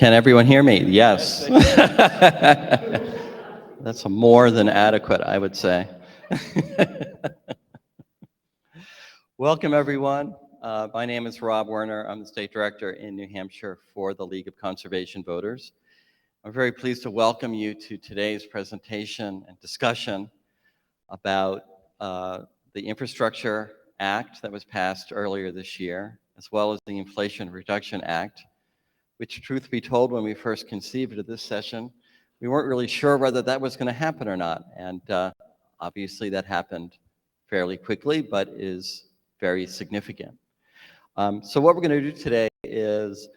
Can everyone hear me? Yes. That's more than adequate, I would say. Welcome, everyone. My name is Rob Werner. I'm the State Director in New Hampshire for the League of Conservation Voters. I'm very pleased to welcome you to today's presentation and discussion about the Infrastructure Act that was passed earlier this year, as well as the Inflation Reduction Act, which, truth be told, when we first conceived of this session, we weren't really sure whether that was going to happen or not. And obviously that happened fairly quickly, but is very significant. So what we're going to do today is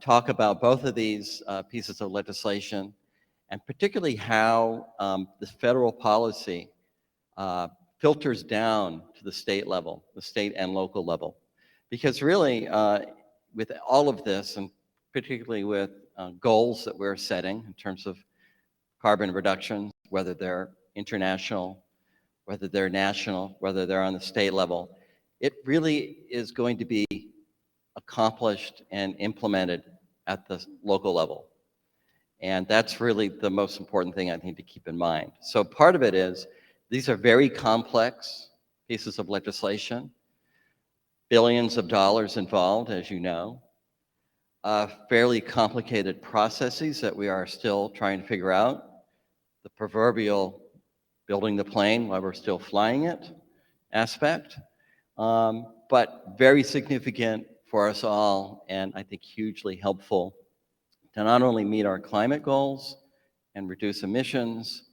talk about both of these pieces of legislation, and particularly how the federal policy filters down to the state level, the state and local level. Because really, with all of this, and particularly with goals that we're setting in terms of carbon reduction, whether they're international, whether they're national, whether they're on the state level, it really is going to be accomplished and implemented at the local level. And that's really the most important thing I think to keep in mind. So part of it is, these are very complex pieces of legislation, billions of dollars involved, as you know, fairly complicated processes that we are still trying to figure out, the proverbial building the plane while we're still flying it aspect, but very significant for us all, and I think hugely helpful to not only meet our climate goals and reduce emissions,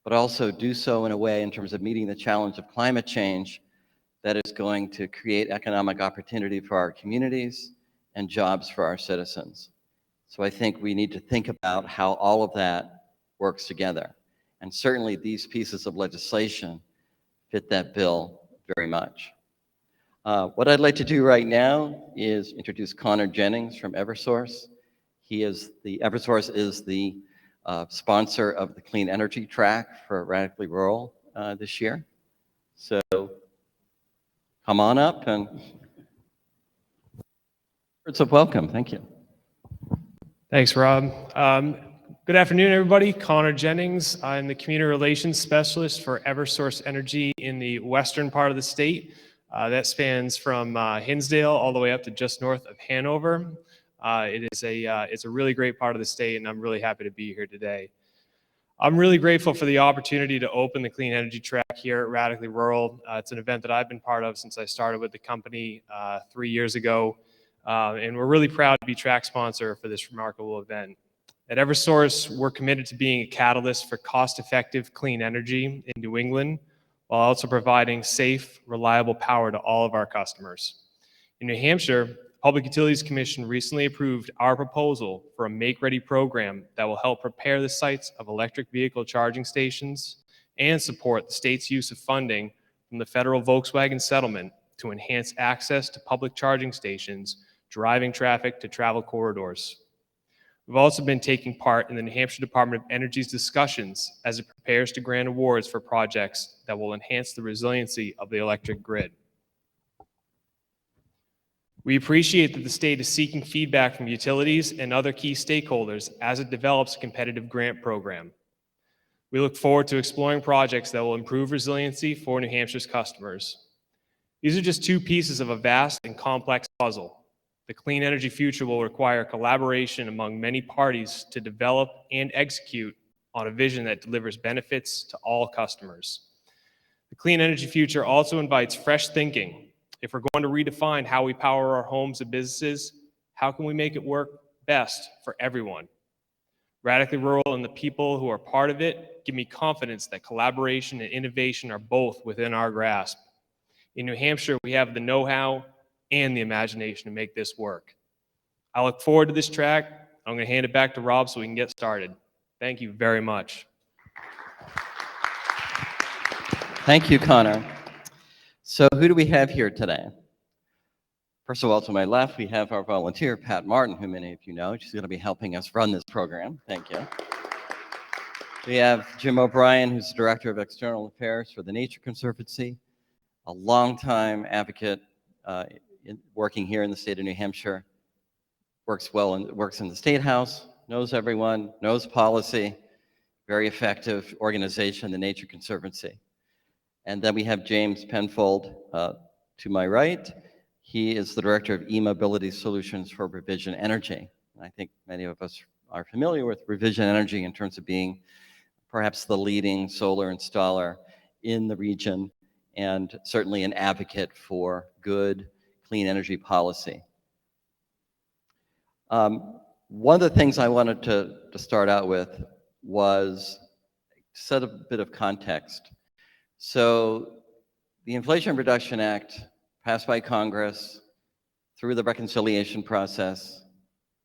but also do so in a way in terms of meeting the challenge of climate change that is going to create economic opportunity for our communities and jobs for our citizens. So I think we need to think about how all of that works together. And certainly these pieces of legislation fit that bill very much. What I'd like to do right now is introduce Connor Jennings from Eversource. Eversource is the sponsor of the Clean Energy Track for Radically Rural this year. So come on up and words of welcome. Thank you. Thanks, Rob. Good afternoon, everybody. Connor Jennings. I'm the Community Relations Specialist for Eversource Energy in the western part of the state. That spans from Hinsdale all the way up to just north of Hanover. It's a really great part of the state, and I'm really happy to be here today. I'm really grateful for the opportunity to open the Clean Energy Track here at Radically Rural. It's an event that I've been part of since I started with the company 3 years ago. And we're really proud to be track sponsor for this remarkable event. At Eversource, we're committed to being a catalyst for cost-effective clean energy in New England, while also providing safe, reliable power to all of our customers. In New Hampshire, the Public Utilities Commission recently approved our proposal for a make-ready program that will help prepare the sites of electric vehicle charging stations and support the state's use of funding from the federal Volkswagen settlement to enhance access to public charging stations, driving traffic to travel corridors. We've also been taking part in the New Hampshire Department of Energy's discussions as it prepares to grant awards for projects that will enhance the resiliency of the electric grid. We appreciate that the state is seeking feedback from utilities and other key stakeholders as it develops a competitive grant program. We look forward to exploring projects that will improve resiliency for New Hampshire's customers. These are just two pieces of a vast and complex puzzle. The clean energy future will require collaboration among many parties to develop and execute on a vision that delivers benefits to all customers. The clean energy future also invites fresh thinking. If we're going to redefine how we power our homes and businesses, how can we make it work best for everyone? Radically Rural and the people who are part of it give me confidence that collaboration and innovation are both within our grasp. In New Hampshire, we have the know-how and the imagination to make this work. I look forward to this track. I'm going to hand it back to Rob so we can get started. Thank you very much. Thank you, Connor. So who do we have here today? First of all, to my left, we have our volunteer, Pat Martin, who many of you know. She's going to be helping us run this program. Thank you. We have Jim O'Brien, who's the Director of External Affairs for the Nature Conservancy, a longtime advocate working here in the state of New Hampshire. works well and works in the State House, knows everyone, knows policy, very effective organization, the Nature Conservancy. And then we have James Penfold to my right. He is the director of eMobility Solutions for Revision Energy. And I think many of us are familiar with Revision Energy in terms of being perhaps the leading solar installer in the region, and certainly an advocate for good, clean energy policy. One of the things I wanted to start out with was set a bit of context. So the Inflation Reduction Act passed by Congress through the reconciliation process,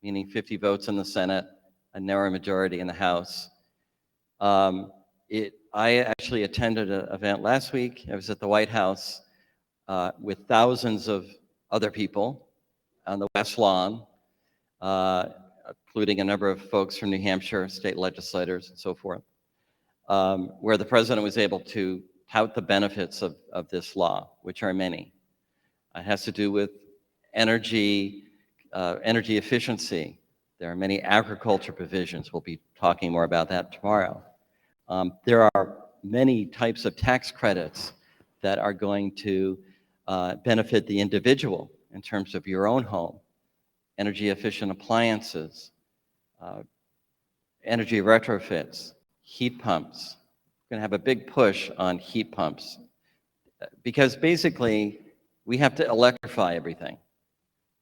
meaning 50 votes in the Senate, a narrow majority in the House. I actually attended an event last week. I was at the White House with thousands of other people on the West Lawn, including a number of folks from New Hampshire, state legislators and so forth, where the president was able to tout the benefits of this law, which are many. It has to do with energy efficiency. There are many agriculture provisions. We'll be talking more about that tomorrow. There are many types of tax credits that are going to benefit the individual in terms of your own home, energy efficient appliances, energy retrofits, heat pumps. We're going to have a big push on heat pumps because basically we have to electrify everything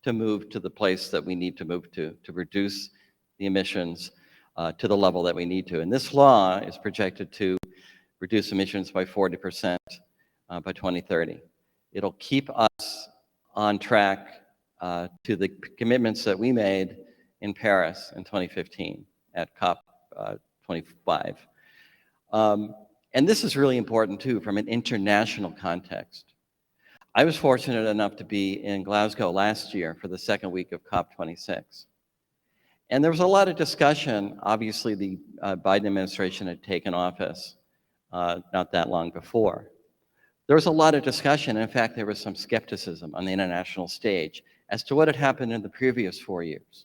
to move to the place that we need to move to reduce the emissions to the level that we need to. And this law is projected to reduce emissions by 40% by 2030. It'll keep us on track to the commitments that we made in Paris in 2015 at COP 25. And this is really important too from an international context. I was fortunate enough to be in Glasgow last year for the second week of COP 26. And there was a lot of discussion. Obviously, the Biden administration had taken office not that long before. There was a lot of discussion. In fact, there was some skepticism on the international stage as to what had happened in the previous 4 years.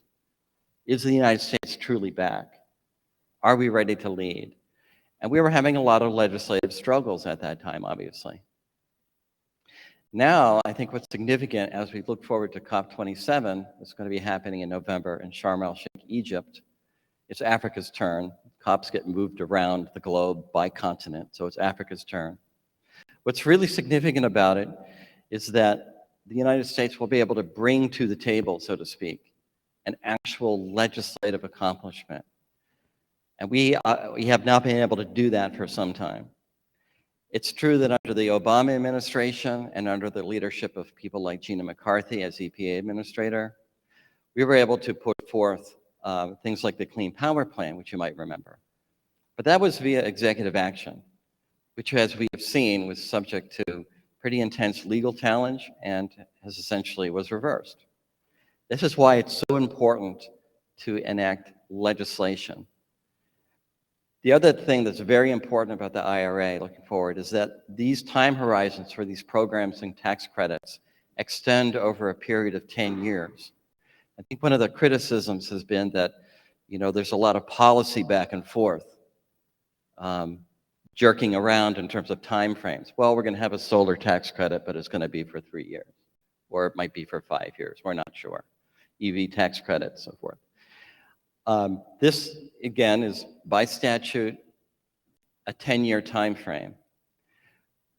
Is the United States truly back? Are we ready to lead? And we were having a lot of legislative struggles at that time, obviously. Now, I think what's significant as we look forward to COP27, it's going to be happening in November in Sharm el-Sheikh, Egypt. It's Africa's turn. COPs get moved around the globe by continent, so it's Africa's turn. What's really significant about it is that the United States will be able to bring to the table, so to speak, an actual legislative accomplishment. And we have not been able to do that for some time. It's true that under the Obama administration and under the leadership of people like Gina McCarthy as EPA administrator, we were able to put forth things like the Clean Power Plan, which you might remember. But that was via executive action, which, as we have seen, was subject to pretty intense legal challenge and has essentially was reversed. This is why it's so important to enact legislation. The other thing that's very important about the IRA looking forward is that these time horizons for these programs and tax credits extend over a period of 10 years. I think one of the criticisms has been that, there's a lot of policy back and forth, jerking around in terms of time frames. Well, we're going to have a solar tax credit, but it's going to be for 3 years, or it might be for 5 years. We're not sure. EV tax credit, so forth. This, again, is by statute a 10-year time frame,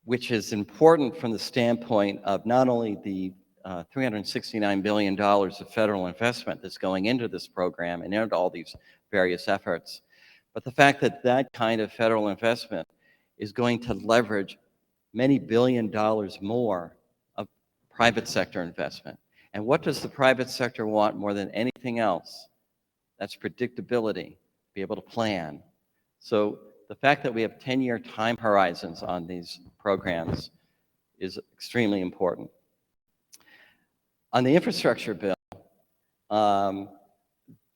which is important from the standpoint of not only the $369 billion of federal investment that's going into this program and into all these various efforts, but the fact that that kind of federal investment is going to leverage many $billion more of private sector investment. And what does the private sector want more than anything else? That's predictability, be able to plan. So the fact that we have 10-year time horizons on these programs is extremely important. On the infrastructure bill,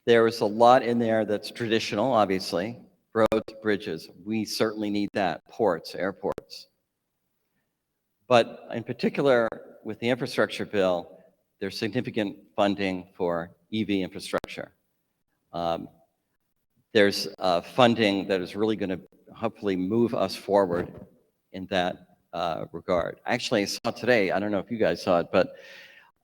there is a lot in there that's traditional, obviously. Roads, bridges, we certainly need that. Ports, airports. But in particular, with the infrastructure bill, there's significant funding for EV infrastructure. There's funding that is really going to hopefully move us forward in that regard. Actually, I saw today, I don't know if you guys saw it, but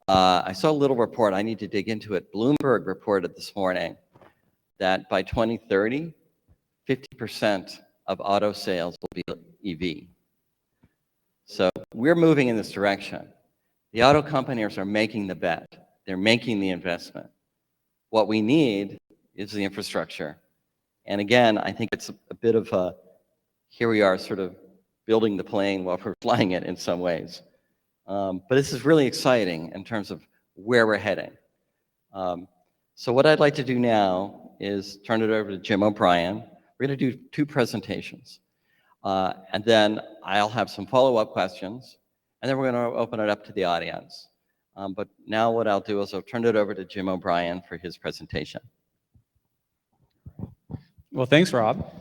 I saw a little report. I need to dig into it. Bloomberg reported this morning that by 2030, 50% of auto sales will be EV. So we're moving in this direction. The auto companies are making the bet. They're making the investment. What we need is the infrastructure. And again, I think it's a bit of a, here we are sort of building the plane while we're flying it in some ways. But this is really exciting in terms of where we're heading. So what I'd like to do now is turn it over to Jim O'Brien. We're going to do 2 presentations. And then I'll have some follow-up questions. And then we're going to open it up to the audience. But now what I'll do is I'll turn it over to Jim O'Brien for his presentation. Well, thanks, Rob.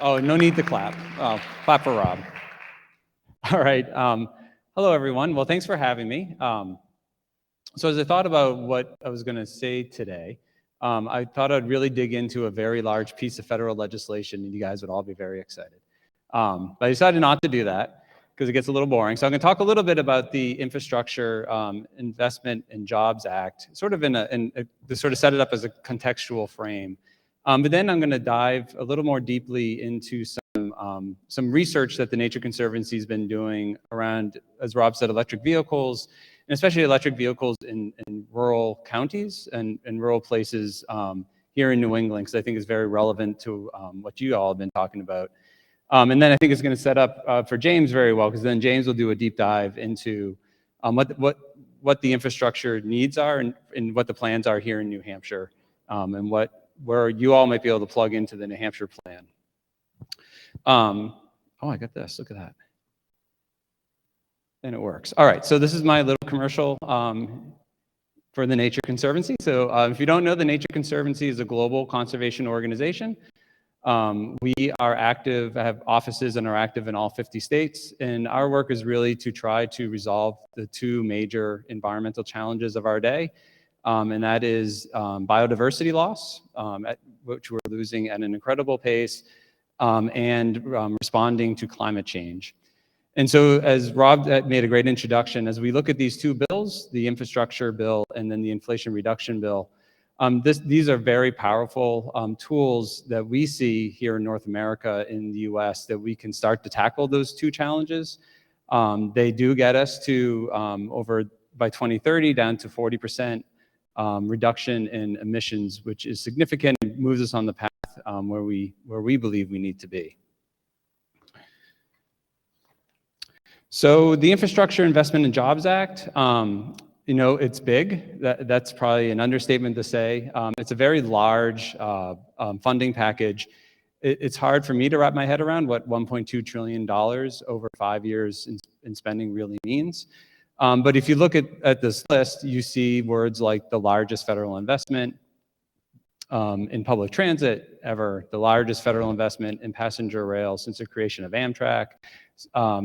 Oh, no need to clap. Oh, clap for Rob. All right. Hello, everyone. Well, thanks for having me. So as I thought about what I was going to say today, I thought I'd really dig into a very large piece of federal legislation, and you guys would all be very excited. But I decided not to do that because it gets a little boring. So I'm going to talk a little bit about the Infrastructure Investment and Jobs Act, sort of to sort of set it up as a contextual frame. But then I'm going to dive a little more deeply into some research that the Nature Conservancy has been doing around, as Rob said, electric vehicles, and especially electric vehicles in rural counties and rural places here in New England, because I think it's very relevant to what you all have been talking about. And then I think it's going to set up for James very well, because then James will do a deep dive into what the infrastructure needs are and what the plans are here in New Hampshire, and where you all might be able to plug into the New Hampshire plan. Oh, I got this. Look at that. And it works. All right. So this is my little commercial for the Nature Conservancy. So if you don't know, the Nature Conservancy is a global conservation organization. We are active, have offices and are active in all 50 states. And our work is really to try to resolve the 2 major environmental challenges of our day. And that is biodiversity loss, which we're losing at an incredible pace, and responding to climate change. And so as Rob made a great introduction, as we look at these 2 bills, the infrastructure bill and then the Inflation Reduction Bill, these are very powerful tools that we see here in North America, in the US, that we can start to tackle those 2 challenges. They do get us to by 2030 down to 40% reduction in emissions, which is significant and moves us on the path where we believe we need to be. So the Infrastructure Investment and Jobs Act, it's big. That's probably an understatement to say. It's a very large funding package. It's hard for me to wrap my head around what $1.2 trillion over 5 years in spending really means. But if you look at this list, you see words like the largest federal investment in public transit ever, the largest federal investment in passenger rail since the creation of Amtrak.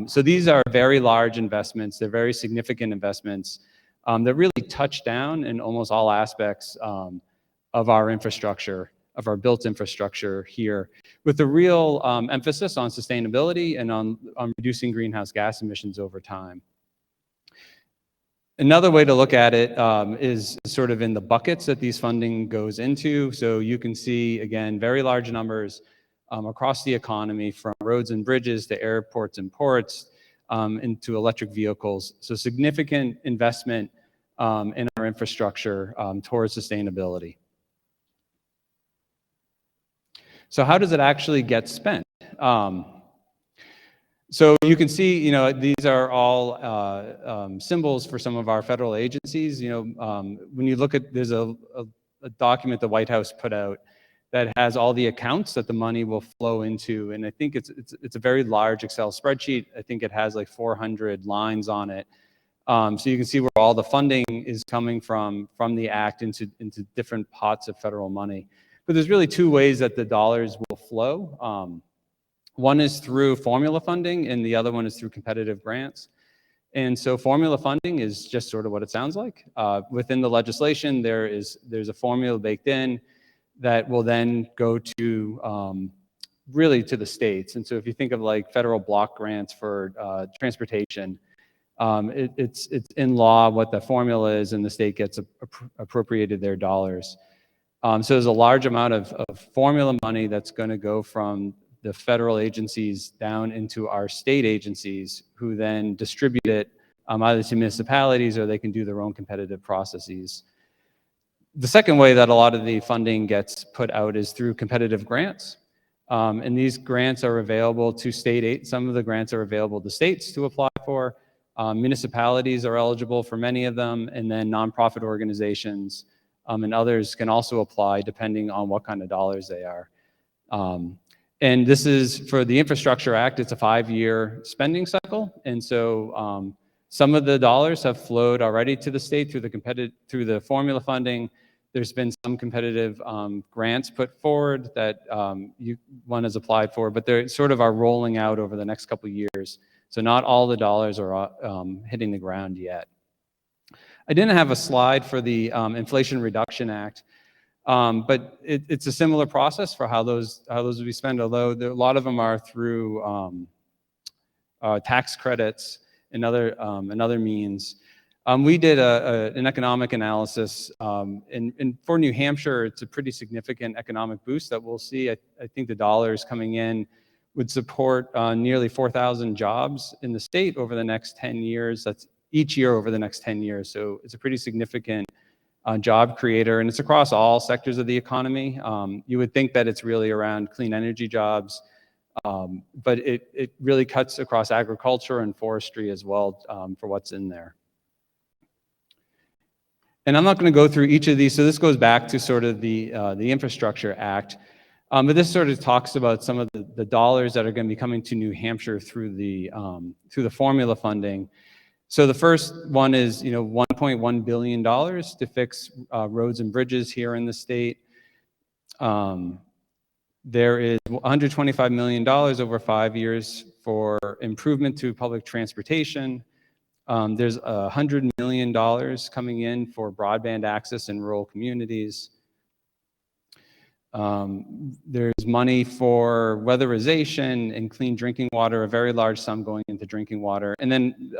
So these are very large investments. They're very significant investments that really touch down in almost all aspects of our infrastructure, of our built infrastructure here, with a real emphasis on sustainability and on reducing greenhouse gas emissions over time. Another way to look at it is sort of in the buckets that these funding goes into. So you can see, again, very large numbers across the economy, from roads and bridges to airports and ports, into electric vehicles. So significant investment in our infrastructure towards sustainability. So how does it actually get spent? So you can see, these are all symbols for some of our federal agencies. When you look at, there's a document the White House put out that has all the accounts that the money will flow into, and I think it's a very large Excel spreadsheet. I think it has like 400 lines on it. So you can see where all the funding is coming from the act into different pots of federal money. But there's really 2 ways that the dollars will flow. One is through formula funding, and the other one is through competitive grants. And so formula funding is just sort of what it sounds like. Within the legislation, there's a formula baked in that will then go to really to the states. And so if you think of like federal block grants for transportation, it's in law what the formula is, and the state gets appropriated their dollars. So there's a large amount of formula money that's going to go from the federal agencies down into our state agencies, who then distribute it either to municipalities, or they can do their own competitive processes. The second way that a lot of the funding gets put out is through competitive grants. And these grants are available to some of the grants are available to states to apply for. Municipalities are eligible for many of them, and then nonprofit organizations and others can also apply depending on what kind of dollars they are. And this is for the Infrastructure Act. It's a 5-year spending cycle, and so some of the dollars have flowed already to the state through the formula funding. There's been some competitive grants put forward that one has applied for, but they sort of are rolling out over the next couple of years. So not all the dollars are hitting the ground yet. I didn't have a slide for the Inflation Reduction Act, but it's a similar process for how those would be spent, although a lot of them are through tax credits and other means. We did an economic analysis, and for New Hampshire, it's a pretty significant economic boost that we'll see. I think the dollars coming in would support nearly 4,000 jobs in the state over the next 10 years. That's each year over the next 10 years. So it's a pretty significant job creator, and it's across all sectors of the economy. You would think that it's really around clean energy jobs, but it really cuts across agriculture and forestry as well for what's in there. And I'm not going to go through each of these. So this goes back to sort of the Infrastructure Act. But this sort of talks about some of the dollars that are going to be coming to New Hampshire through the formula funding. So the first one is $1.1 billion to fix roads and bridges here in the state. There is $125 million over 5 years for improvement to public transportation. There's $100 million coming in for broadband access in rural communities. There's money for weatherization and clean drinking water, a very large sum going into drinking water. And then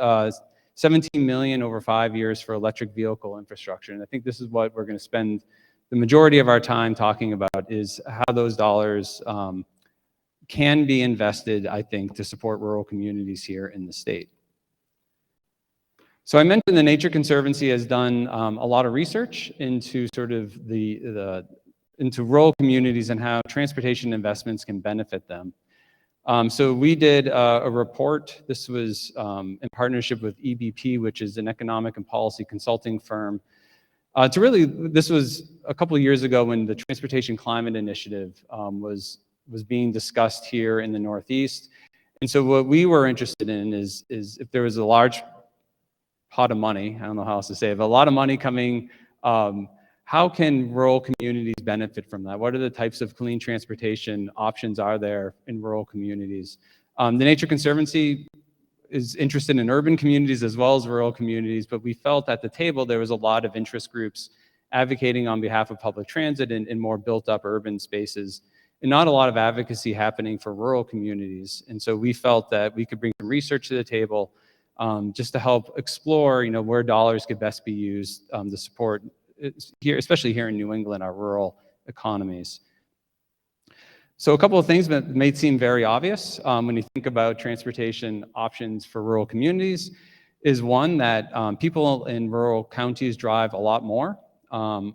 17 million over 5 years for electric vehicle infrastructure. And I think this is what we're going to spend the majority of our time talking about, is how those dollars can be invested, I think, to support rural communities here in the state. So I mentioned the Nature Conservancy has done a lot of research into sort of into rural communities and how transportation investments can benefit them. So we did a report. This was in partnership with EBP, which is an economic and policy consulting firm. This was a couple of years ago when the Transportation Climate Initiative was being discussed here in the Northeast. And so what we were interested in is if there was a large pot of money, I don't know how else to say it, but a lot of money coming, how can rural communities benefit from that? What are the types of clean transportation options are there in rural communities? The Nature Conservancy is interested in urban communities as well as rural communities, but we felt at the table there was a lot of interest groups advocating on behalf of public transit in more built-up urban spaces, and not a lot of advocacy happening for rural communities. And so we felt that we could bring some research to the table just to help explore, where dollars could best be used to support here, especially here in New England, our rural economies. So a couple of things that may seem very obvious when you think about transportation options for rural communities is one, that people in rural counties drive a lot more on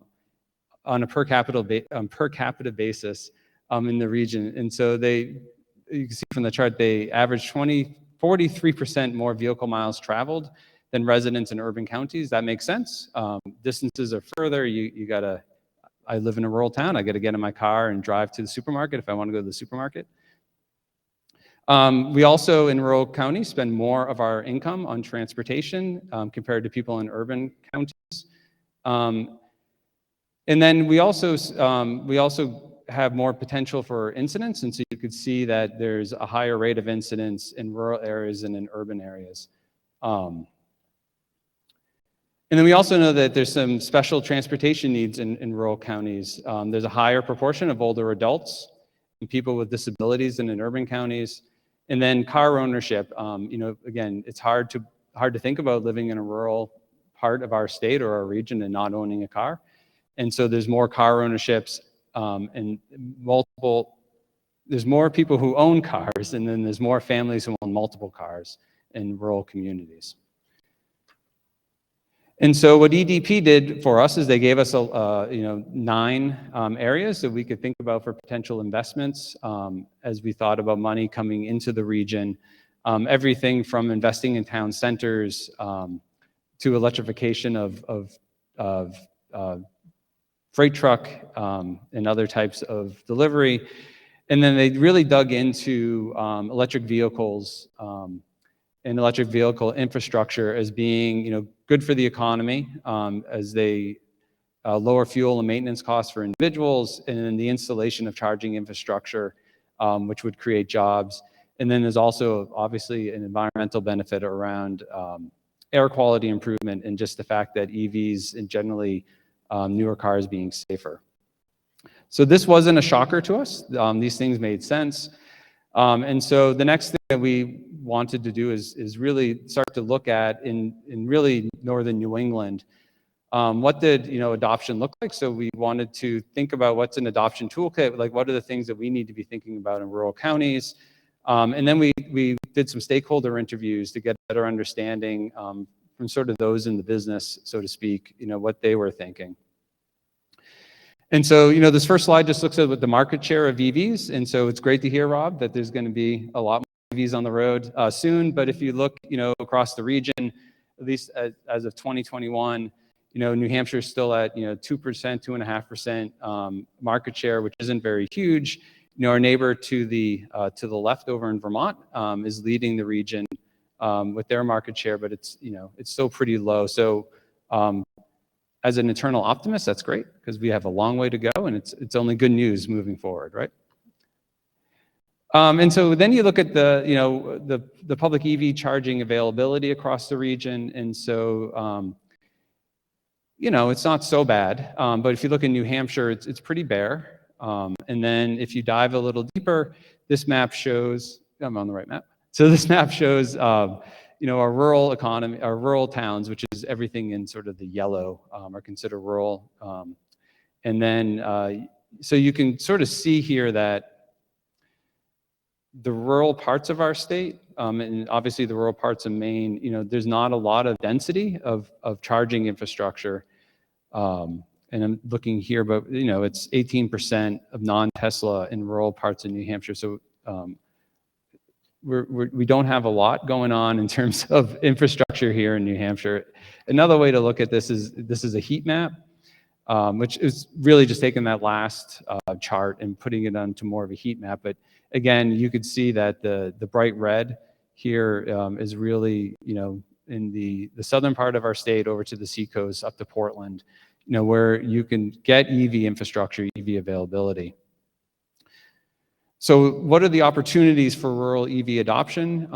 a per capita basis in the region. And so you can see from the chart, they average 43% more vehicle miles traveled than residents in urban counties. That makes sense. Distances are further. I live in a rural town. I got to get in my car and drive to the supermarket if I want to go to the supermarket. We also, in rural counties, spend more of our income on transportation compared to people in urban counties. And then we also have more potential for incidents, and so you could see that there's a higher rate of incidents in rural areas than in urban areas. And then we also know that there's some special transportation needs in rural counties. There's a higher proportion of older adults and people with disabilities than in urban counties. And then car ownership, again, it's hard to think about living in a rural part of our state or our region and not owning a car. And so there's more car ownerships and there's more people who own cars, and then there's more families who own multiple cars in rural communities. And so what EDP did for us is they gave us 9 areas that we could think about for potential investments as we thought about money coming into the region. Everything from investing in town centers to electrification of freight truck and other types of delivery. And then they really dug into electric vehicles and electric vehicle infrastructure as being, good for the economy as they lower fuel and maintenance costs for individuals, and then the installation of charging infrastructure, which would create jobs. And then there's also obviously an environmental benefit around air quality improvement and just the fact that EVs and generally newer cars being safer. So this wasn't a shocker to us. These things made sense. And so the next thing that we wanted to do is really start to look at in really northern New England, what did adoption look like? So we wanted to think about what's an adoption toolkit, like what are the things that we need to be thinking about in rural counties. And then we did some stakeholder interviews to get a better understanding from sort of those in the business, so to speak, what they were thinking. And so, this first slide just looks at what the market share of EVs. And so it's great to hear, Rob, that there's going to be a lot more EVs on the road soon. But if you look, across the region, at least as of 2021, New Hampshire is still at, 2%, 2.5% market share, which isn't very huge. Our neighbor to the left over in Vermont is leading the region with their market share, but it's still pretty low. So as an internal optimist, that's great because we have a long way to go, and it's only good news moving forward, right? And so then you look at the public EV charging availability across the region, and so it's not so bad. But if you look in New Hampshire, it's pretty bare. And then if you dive a little deeper, this map shows, I'm on the right map. So this map shows our rural economy, our rural towns, which is everything in sort of the yellow, are considered rural. And then, so you can sort of see here that the rural parts of our state, and obviously the rural parts of Maine, there's not a lot of density of charging infrastructure. And I'm looking here, but it's 18% of non-Tesla in rural parts of New Hampshire. So we don't have a lot going on in terms of infrastructure here in New Hampshire. Another way to look at this is a heat map, which is really just taking that last chart and putting it onto more of a heat map. But again, you could see that the bright red here is really, in the southern part of our state over to the seacoast up to Portland, where you can get EV infrastructure, EV availability. So what are the opportunities for rural EV adoption?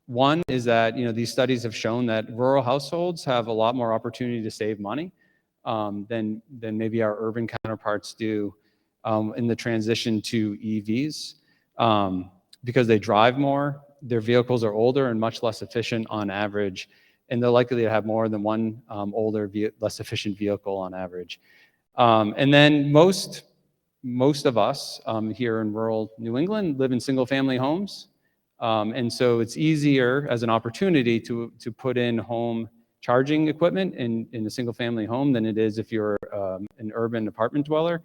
One is that these studies have shown that rural households have a lot more opportunity to save money than maybe our urban counterparts do in the transition to EVs because they drive more, their vehicles are older and much less efficient on average, and they're likely to have more than one older, less efficient vehicle on average. And then most of us here in rural New England live in single-family homes. And so it's easier as an opportunity to put in home charging equipment in a single-family home than it is if you're an urban apartment dweller,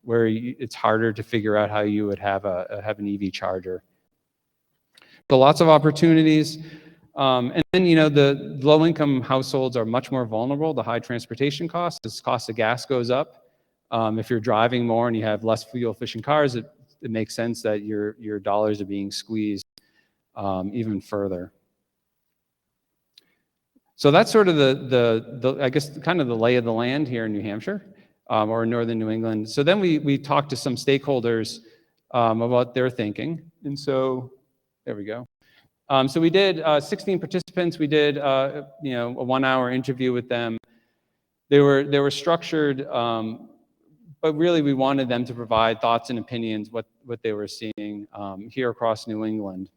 where it's harder to figure out how you would have an EV charger. So lots of opportunities. And then, the low-income households are much more vulnerable to high transportation costs. As cost of gas goes up, if you're driving more and you have less fuel-efficient cars, it makes sense that your dollars are being squeezed even further. So that's sort of the I guess kind of the lay of the land here in New Hampshire or northern New England. So then we talked to some stakeholders about their thinking, and so there we go. So we did 16 participants. We did a 1-hour interview with them. They were structured, but really we wanted them to provide thoughts and opinions what they were seeing here across New England.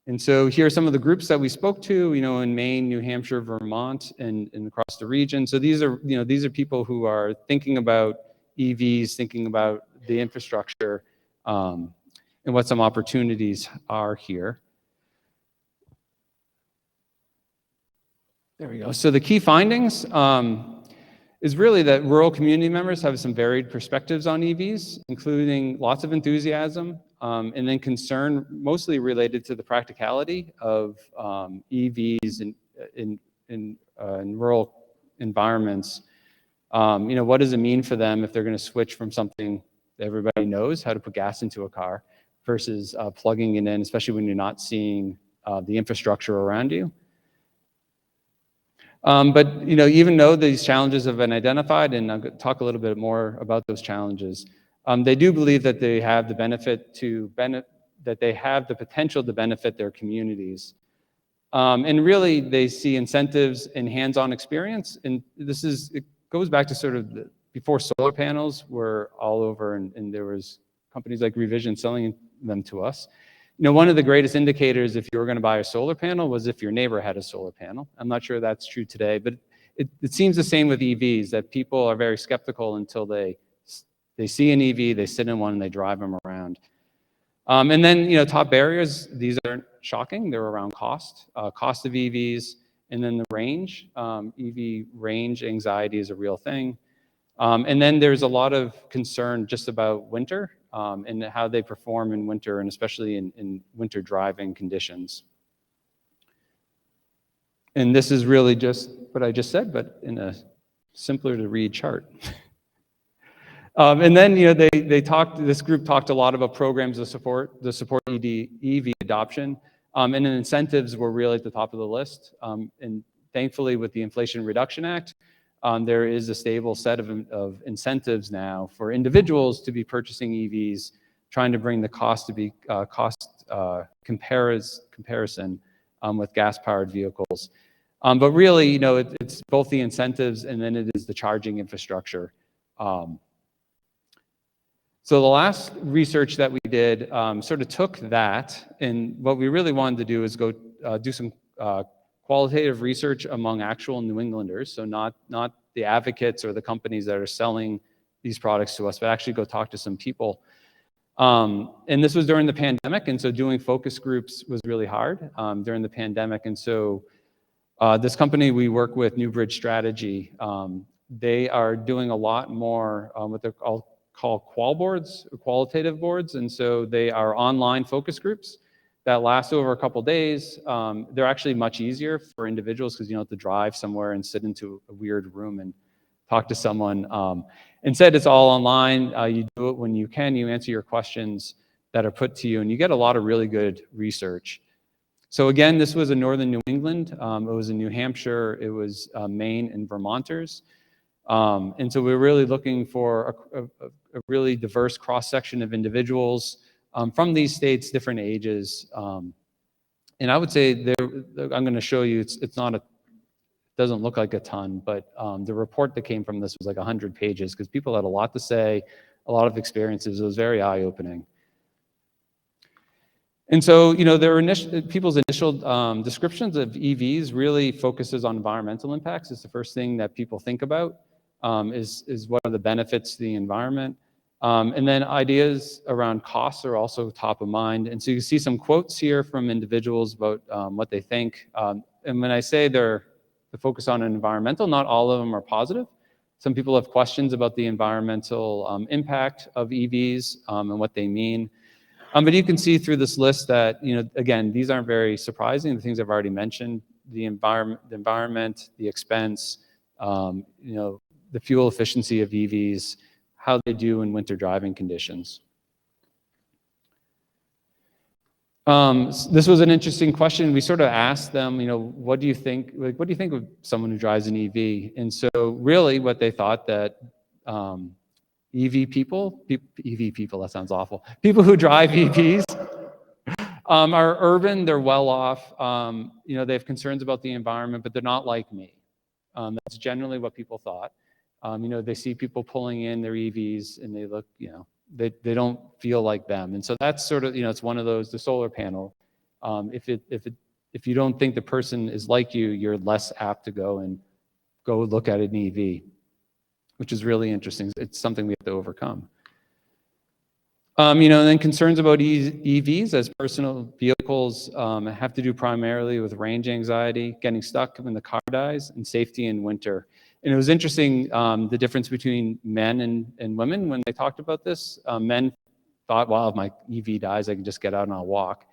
And so here are some of the groups that we spoke to, in Maine, New Hampshire, Vermont, and across the region. So these are people who are thinking about EVs, thinking about the infrastructure, and what some opportunities are here. There we go. So the key findings is really that rural community members have some varied perspectives on EVs, including lots of enthusiasm, and then concern mostly related to the practicality of EVs in rural environments. What does it mean for them if they're going to switch from something that everybody knows, how to put gas into a car, versus plugging it in, especially when you're not seeing the infrastructure around you. But even though these challenges have been identified, and I'll talk a little bit more about those challenges, they do believe that they have the potential to benefit their communities. And really, they see incentives in hands-on experience, and it goes back to sort of before solar panels were all over, and there was companies like Revision selling them to us. One of the greatest indicators if you were going to buy a solar panel was if your neighbor had a solar panel. I'm not sure that's true today, but it seems the same with EVs, that people are very skeptical until they see an EV, they sit in one, and they drive them around. And then, top barriers, these aren't shocking. They're around cost of EVs, and then the range. EV range anxiety is a real thing. And then there's a lot of concern just about winter, and how they perform in winter, and especially in winter driving conditions. And this is really just what I just said, but in a simpler to read chart. And then this group talked a lot about programs to support EV adoption, and then incentives were really at the top of the list. And thankfully, with the Inflation Reduction Act, there is a stable set of incentives now for individuals to be purchasing EVs, trying to bring the cost to be comparison with gas-powered vehicles. But really, it's both the incentives and then it is the charging infrastructure. So the last research that we did sort of took that, and what we really wanted to do is go do some qualitative research among actual New Englanders, so not the advocates or the companies that are selling these products to us, but actually go talk to some people. And this was during the pandemic, and so doing focus groups was really hard during the pandemic. And so this company we work with, Newbridge Strategy, they are doing a lot more what they're called qual boards, or qualitative boards, and so they are online focus groups that last over a couple days. They're actually much easier for individuals because you don't have to drive somewhere and sit into a weird room and talk to someone. Instead, it's all online. You do it when you can. You answer your questions that are put to you, and you get a lot of really good research. So again, this was in northern New England. It was in New Hampshire. It was Maine and Vermonters. And so we're really looking for a really diverse cross-section of individuals from these states, different ages. And I would say I'm going to show you, it's not doesn't look like a ton, but the report that came from this was like 100 pages because people had a lot to say, a lot of experiences. It was very eye-opening. And so, people's initial descriptions of EVs really focuses on environmental impacts. It's the first thing that people think about, is what are the benefits to the environment. And then ideas around costs are also top of mind. And so you see some quotes here from individuals about what they think. And when I say they're focused on an environmental, not all of them are positive. Some people have questions about the environmental impact of EVs and what they mean. But you can see through this list that, again, these aren't very surprising. The things I've already mentioned, the environment, the expense, the fuel efficiency of EVs, how they do in winter driving conditions. This was an interesting question. We sort of asked them, what do you think? What do you think of someone who drives an EV? And so really what they thought that EV people, that sounds awful. People who drive EVs Are urban, they're well off. They have concerns about the environment, but they're not like me. That's generally what people thought. They see people pulling in their EVs and they look, they don't feel like them. And so that's sort of, it's one of those, the solar panel. If you don't think the person is like you, you're less apt to go look at an EV, which is really interesting. It's something we have to overcome. And then concerns about EVs as personal vehicles have to do primarily with range anxiety, getting stuck when the car dies, and safety in winter. And it was interesting, the difference between men and women when they talked about this. Men thought, well, if my EV dies, I can just get out and I'll walk.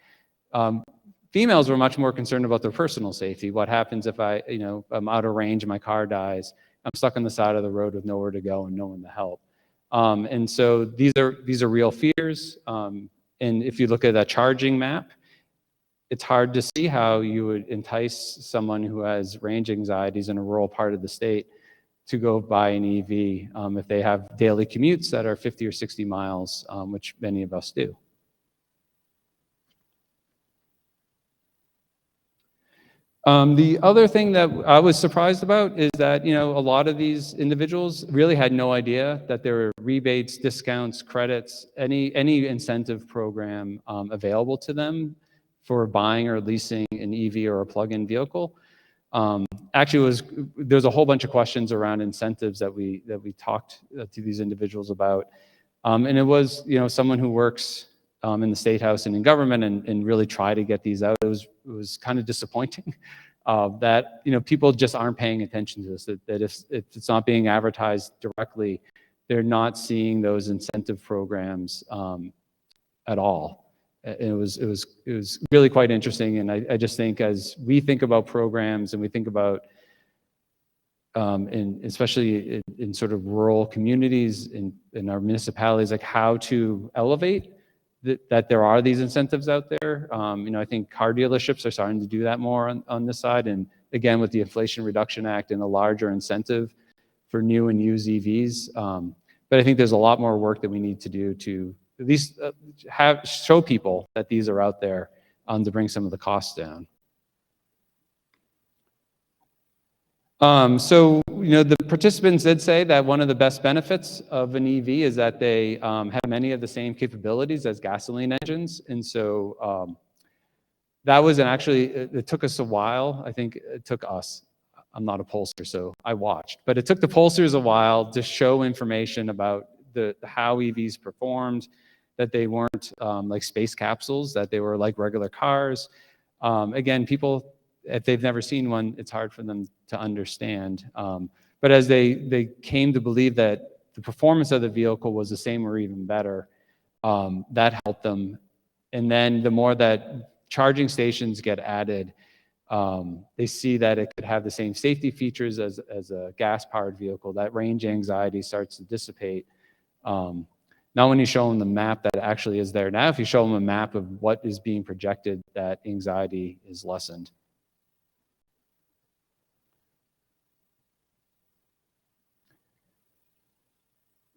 Females were much more concerned about their personal safety. What happens if I'm out of range and my car dies? I'm stuck on the side of the road with nowhere to go and no one to help. And so these are real fears. And if you look at a charging map, it's hard to see how you would entice someone who has range anxieties in a rural part of the state to go buy an EV if they have daily commutes that are 50 or 60 miles, which many of us do. The other thing that I was surprised about is that, a lot of these individuals really had no idea that there were rebates, discounts, credits, any incentive program available to them for buying or leasing an EV or a plug-in vehicle. Actually, there's a whole bunch of questions around incentives that we talked to these individuals about. And it was, someone who works in the State House and in government and really try to get these out. It was kind of disappointing that, people just aren't paying attention to this, that if it's not being advertised directly, they're not seeing those incentive programs at all. It was really quite interesting. And I just think as we think about programs and we think about especially in sort of rural communities in our municipalities, like how to elevate that there are these incentives out there. I think car dealerships are starting to do that more on this side. And again, with the Inflation Reduction Act and a larger incentive for new and used EVs. But I think there's a lot more work that we need to do to at least show people that these are out there to bring some of the costs down. So, the participants did say that one of the best benefits of an EV is that they have many of the same capabilities as gasoline engines. And so that was it took us a while. I think it took us. I'm not a pollster, so I watched. But it took the pollsters a while to show information about how EVs performed, that they weren't like space capsules, that they were like regular cars. Again, people, if they've never seen one, it's hard for them to understand. But as they came to believe that the performance of the vehicle was the same or even better, that helped them. And then the more that charging stations get added, they see that it could have the same safety features as a gas-powered vehicle. That range anxiety starts to dissipate. Now when you show them the map that actually is there now, if you show them a map of what is being projected, that anxiety is lessened.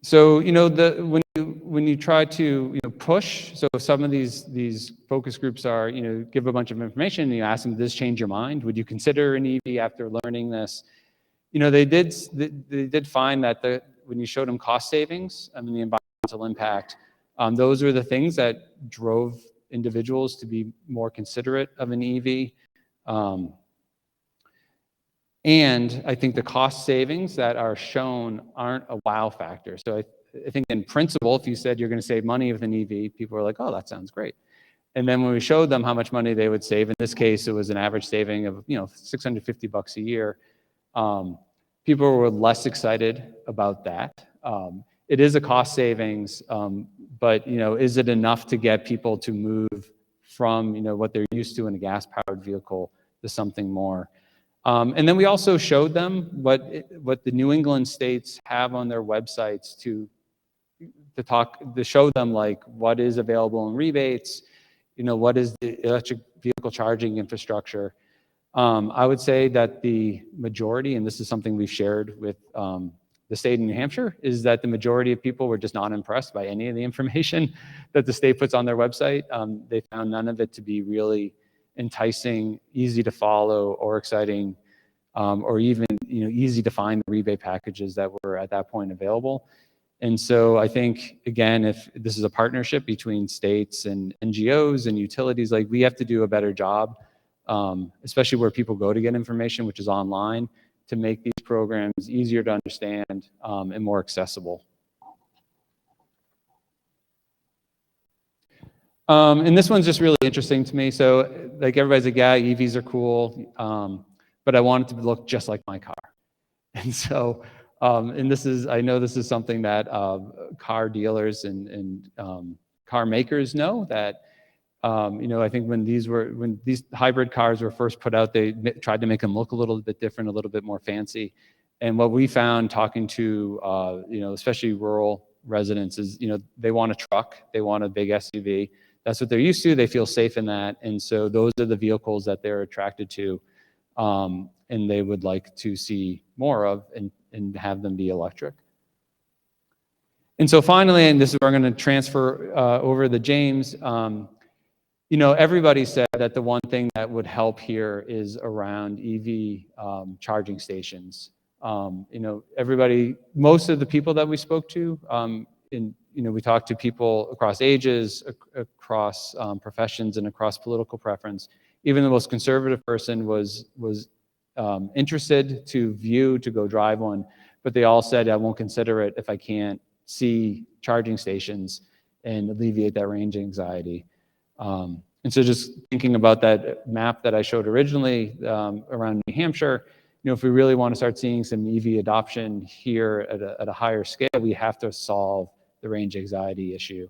So, when you try to push, so some of these focus groups are, give a bunch of information and you ask them, does this change your mind? Would you consider an EV after learning this? They did find that when you showed them cost savings and the environmental impact, those were the things that drove individuals to be more considerate of an EV. And I think the cost savings that are shown aren't a wow factor. So I think in principle, if you said you're going to save money with an EV, people are like, oh, that sounds great. And then when we showed them how much money they would save, in this case, it was an average saving of $650 a year. People were less excited about that. It is a cost savings, but is it enough to get people to move from what they're used to in a gas-powered vehicle to something more? And then we also showed them what the New England states have on their websites to show them like what is available in rebates, what is the electric vehicle charging infrastructure. I would say that the majority, and this is something we've shared with the state of New Hampshire is that the majority of people were just not impressed by any of the information that the state puts on their website. They found none of it to be really enticing, easy to follow, or exciting, or even easy to find the rebate packages that were at that point available. And so I think, again, if this is a partnership between states and NGOs and utilities, like, we have to do a better job, especially where people go to get information, which is online, to make these programs easier to understand and more accessible. And this one's just really interesting to me. So, like, everybody's like, yeah, EVs are cool, but I want it to look just like my car. And so, and this is, I know this is something that car dealers and car makers know, that I think when these hybrid cars were first put out, they tried to make them look a little bit different, a little bit more fancy. And what we found talking to, especially rural residents is, they want a truck, they want a big SUV. That's what they're used to. They feel safe in that. And so those are the vehicles that they're attracted to. And they would like to see more of and have them be electric. And so finally, and this is where I'm going to transfer over to James, everybody said that the one thing that would help here is around EV charging stations. Everybody, most of the people that we spoke to, we talked to people across ages, across professions, and across political preference. Even the most conservative person was interested to go drive one, but they all said, I won't consider it if I can't see charging stations and alleviate that range anxiety. And so just thinking about that map that I showed originally around New Hampshire, if we really want to start seeing some EV adoption here at a higher scale, we have to solve the range anxiety issue.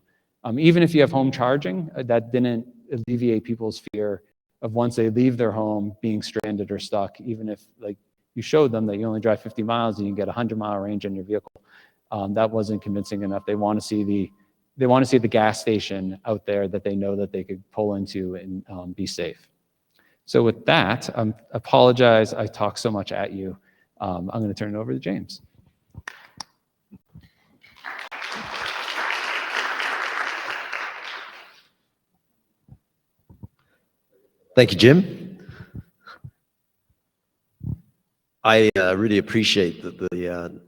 Even if you have home charging, that didn't alleviate people's fear of, once they leave their home, being stranded or stuck, even if, like, you showed them that you only drive 50 miles and you get a 100-mile range on your vehicle. That wasn't convincing enough. They want to see the gas station out there that they know that they could pull into and be safe. So with that, I apologize I talked so much at you. I'm going to turn it over to James. Thank you, Jim. I really appreciate that the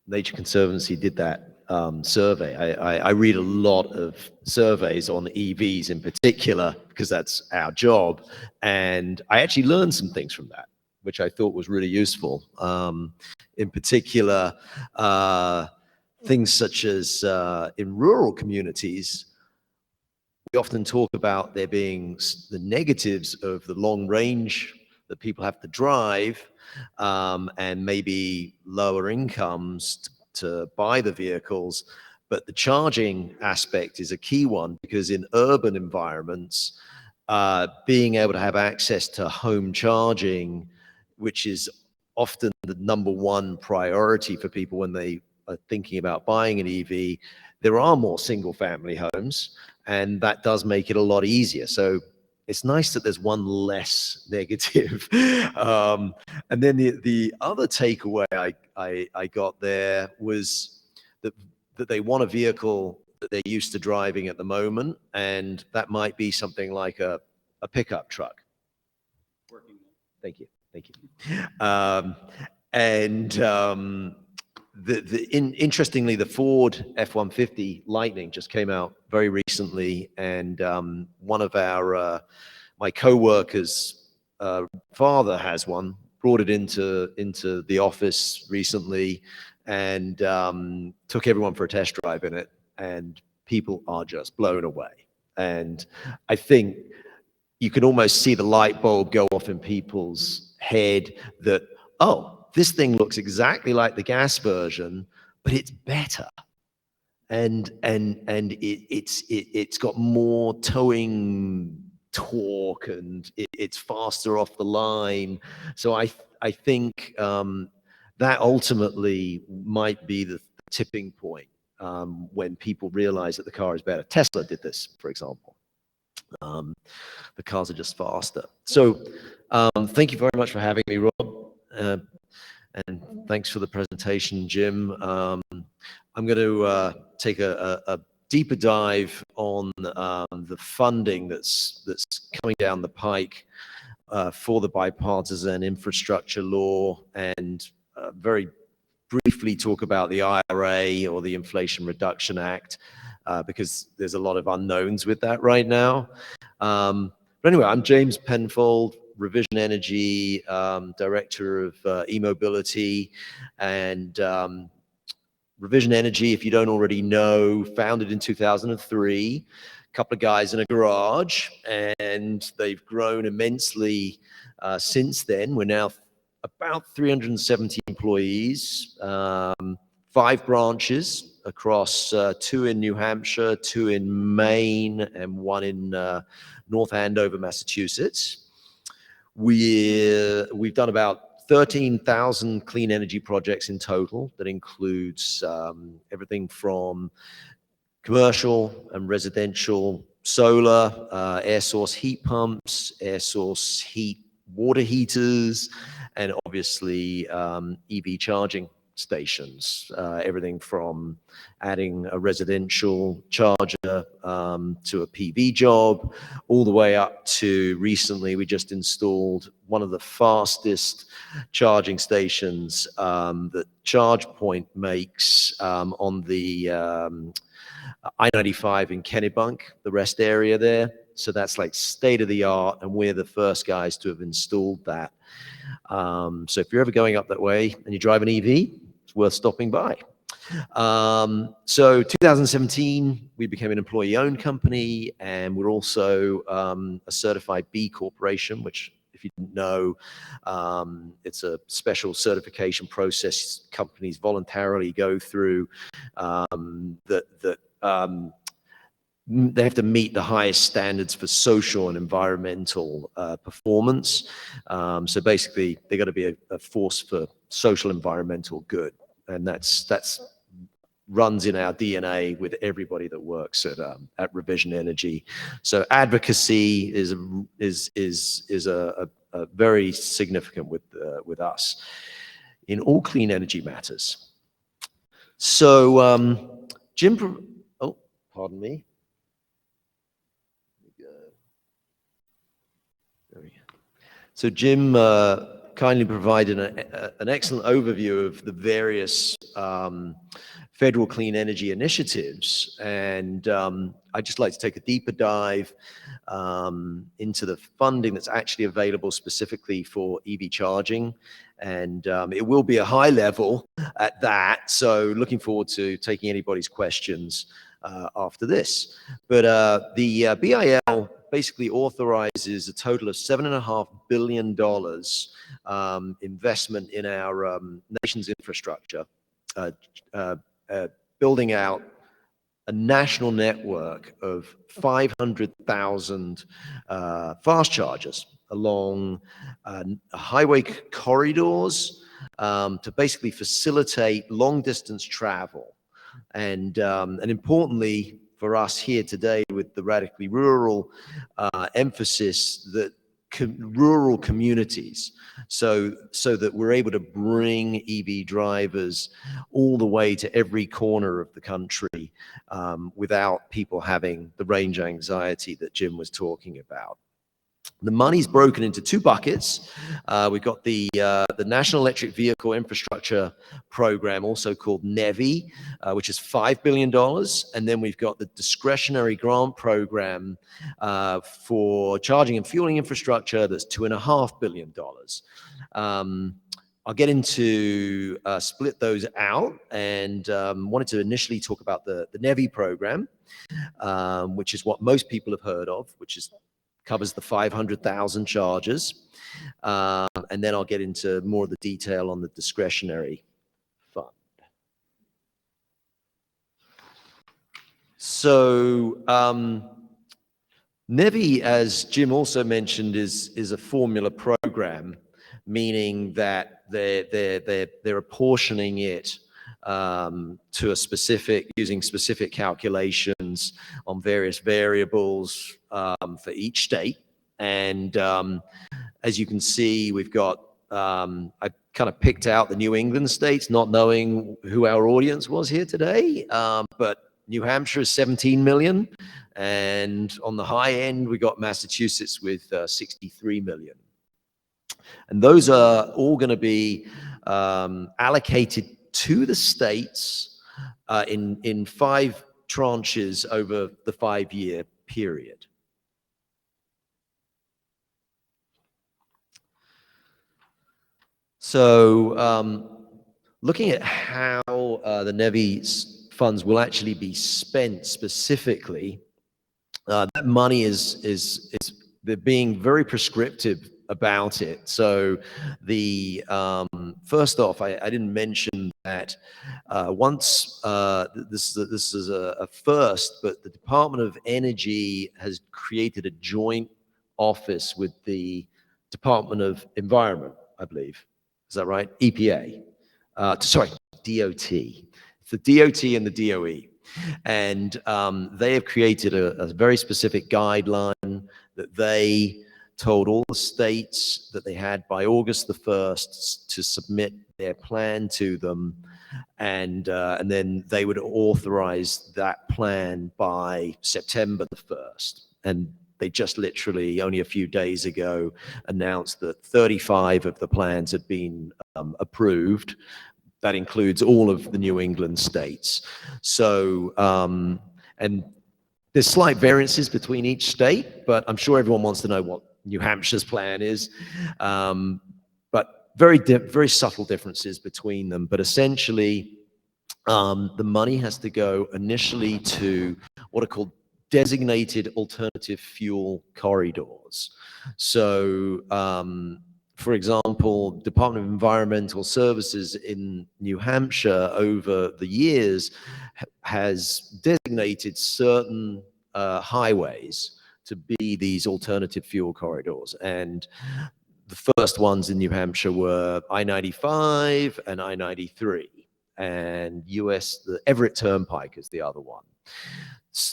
Nature Conservancy did that survey. I read a lot of surveys on EVs in particular, because that's our job. And I actually learned some things from that, which I thought was really useful. In particular, things such as in rural communities, we often talk about there being the negatives of the long range that people have to drive, and maybe lower incomes to buy the vehicles. But the charging aspect is a key one, because in urban environments, being able to have access to home charging, which is often the #1 priority for people when they are thinking about buying an EV, there are more single-family homes, and that does make it a lot easier. So it's nice that there's one less negative. And then the other takeaway I got there was that they want a vehicle that they're used to driving at the moment, and that might be something like a pickup truck. Thank you. Interestingly, the Ford F-150 Lightning just came out very recently, and one of my co-workers' father has one, brought it into the office recently, and took everyone for a test drive in it, and people are just blown away. And I think you can almost see the light bulb go off in people's head that, oh, this thing looks exactly like the gas version, but it's better, and it's got more towing torque, and it's faster off the line. So I think that ultimately might be the tipping point when people realize that the car is better. Tesla did this, for example. The cars are just faster. So thank you very much for having me, Rob. And thanks for the presentation, Jim. I'm going to take a deeper dive on the funding that's coming down the pike for the bipartisan infrastructure law, and very briefly talk about the IRA, or the Inflation Reduction Act, because there's a lot of unknowns with that right now. But anyway, I'm James Penfold, Revision Energy, Director of eMobility, and Revision Energy, if you don't already know, founded in 2003, a couple of guys in a garage, and they've grown immensely since then. We're now about 370 employees, 5 branches across 2 in New Hampshire, 2 in Maine, and 1 in North Andover, Massachusetts. We've done about 13,000 clean energy projects in total. That includes everything from commercial and residential solar, air source heat pumps, air source heat water heaters, and obviously EV charging stations. Everything from adding a residential charger to a PV job, all the way up to recently we just installed one of the fastest charging stations that ChargePoint makes on the I-95 in Kennebunk, the rest area there. So that's like state of the art, and we're the first guys to have installed that. So if you're ever going up that way and you drive an EV, it's worth stopping by. So 2017, we became an employee-owned company, and we're also a certified B Corporation, which, if you didn't know, it's a special certification process companies voluntarily go through they have to meet the highest standards for social and environmental performance. So basically, they got to be a force for social environmental good, and that's runs in our DNA with everybody that works at Revision Energy. So advocacy is a very significant with us in all clean energy matters. So Jim, oh, pardon me. So Jim kindly provided an excellent overview of the various federal clean energy initiatives, and I'd just like to take a deeper dive into the funding that's actually available specifically for EV charging, and it will be a high level at that, so looking forward to taking anybody's questions after this. But the BIL basically authorizes a total of $7.5 billion investment in our nation's infrastructure, building out a national network of 500,000 fast chargers along highway corridors to basically facilitate long distance travel. And importantly for us here today, with the radically rural emphasis, that rural communities, so that we're able to bring EV drivers all the way to every corner of the country without people having the range anxiety that Jim was talking about. The money's broken into 2 buckets. We've got the National Electric Vehicle Infrastructure Program, also called NEVI, which is $5 billion. And then we've got the Discretionary Grant Program for charging and fueling infrastructure, that's $2.5 billion. I'll get into split those out, and wanted to initially talk about the NEVI program, which is what most people have heard of, which covers the 500,000 chargers. And then I'll get into more of the detail on the discretionary fund. So NEVI, as Jim also mentioned, is a formula program, meaning that they're apportioning it to a specific, using specific calculations on various variables for each state. And as you can see, we've got I kind of picked out the New England states, not knowing who our audience was here today. But New Hampshire is 17 million. And on the high end, we got Massachusetts with 63 million. And those are all going to be allocated to the states in 5 tranches over the 5-year period. So looking at how the NEVI funds will actually be spent specifically, that money they're being very prescriptive about it. So the first off, I didn't mention that once this is a first, but the Department of Energy has created a joint office with the Department of Environment, I believe. Is that right? EPA. Sorry, DOT. It's the DOT and the DOE. And they have created a very specific guideline that they told all the states that they had by August the 1st to submit their plan to them. And then they would authorize that plan by September the 1st. And they just literally only a few days ago announced that 35 of the plans had been approved. That includes all of the New England states. So, and there's slight variances between each state, but I'm sure everyone wants to know what New Hampshire's plan is. But very subtle differences between them. But essentially, the money has to go initially to what are called designated alternative fuel corridors. So, for example, Department of Environmental Services in New Hampshire over the years has designated certain highways to be these alternative fuel corridors. And the first ones in New Hampshire were I-95 and I-93, and the Everett Turnpike is the other one.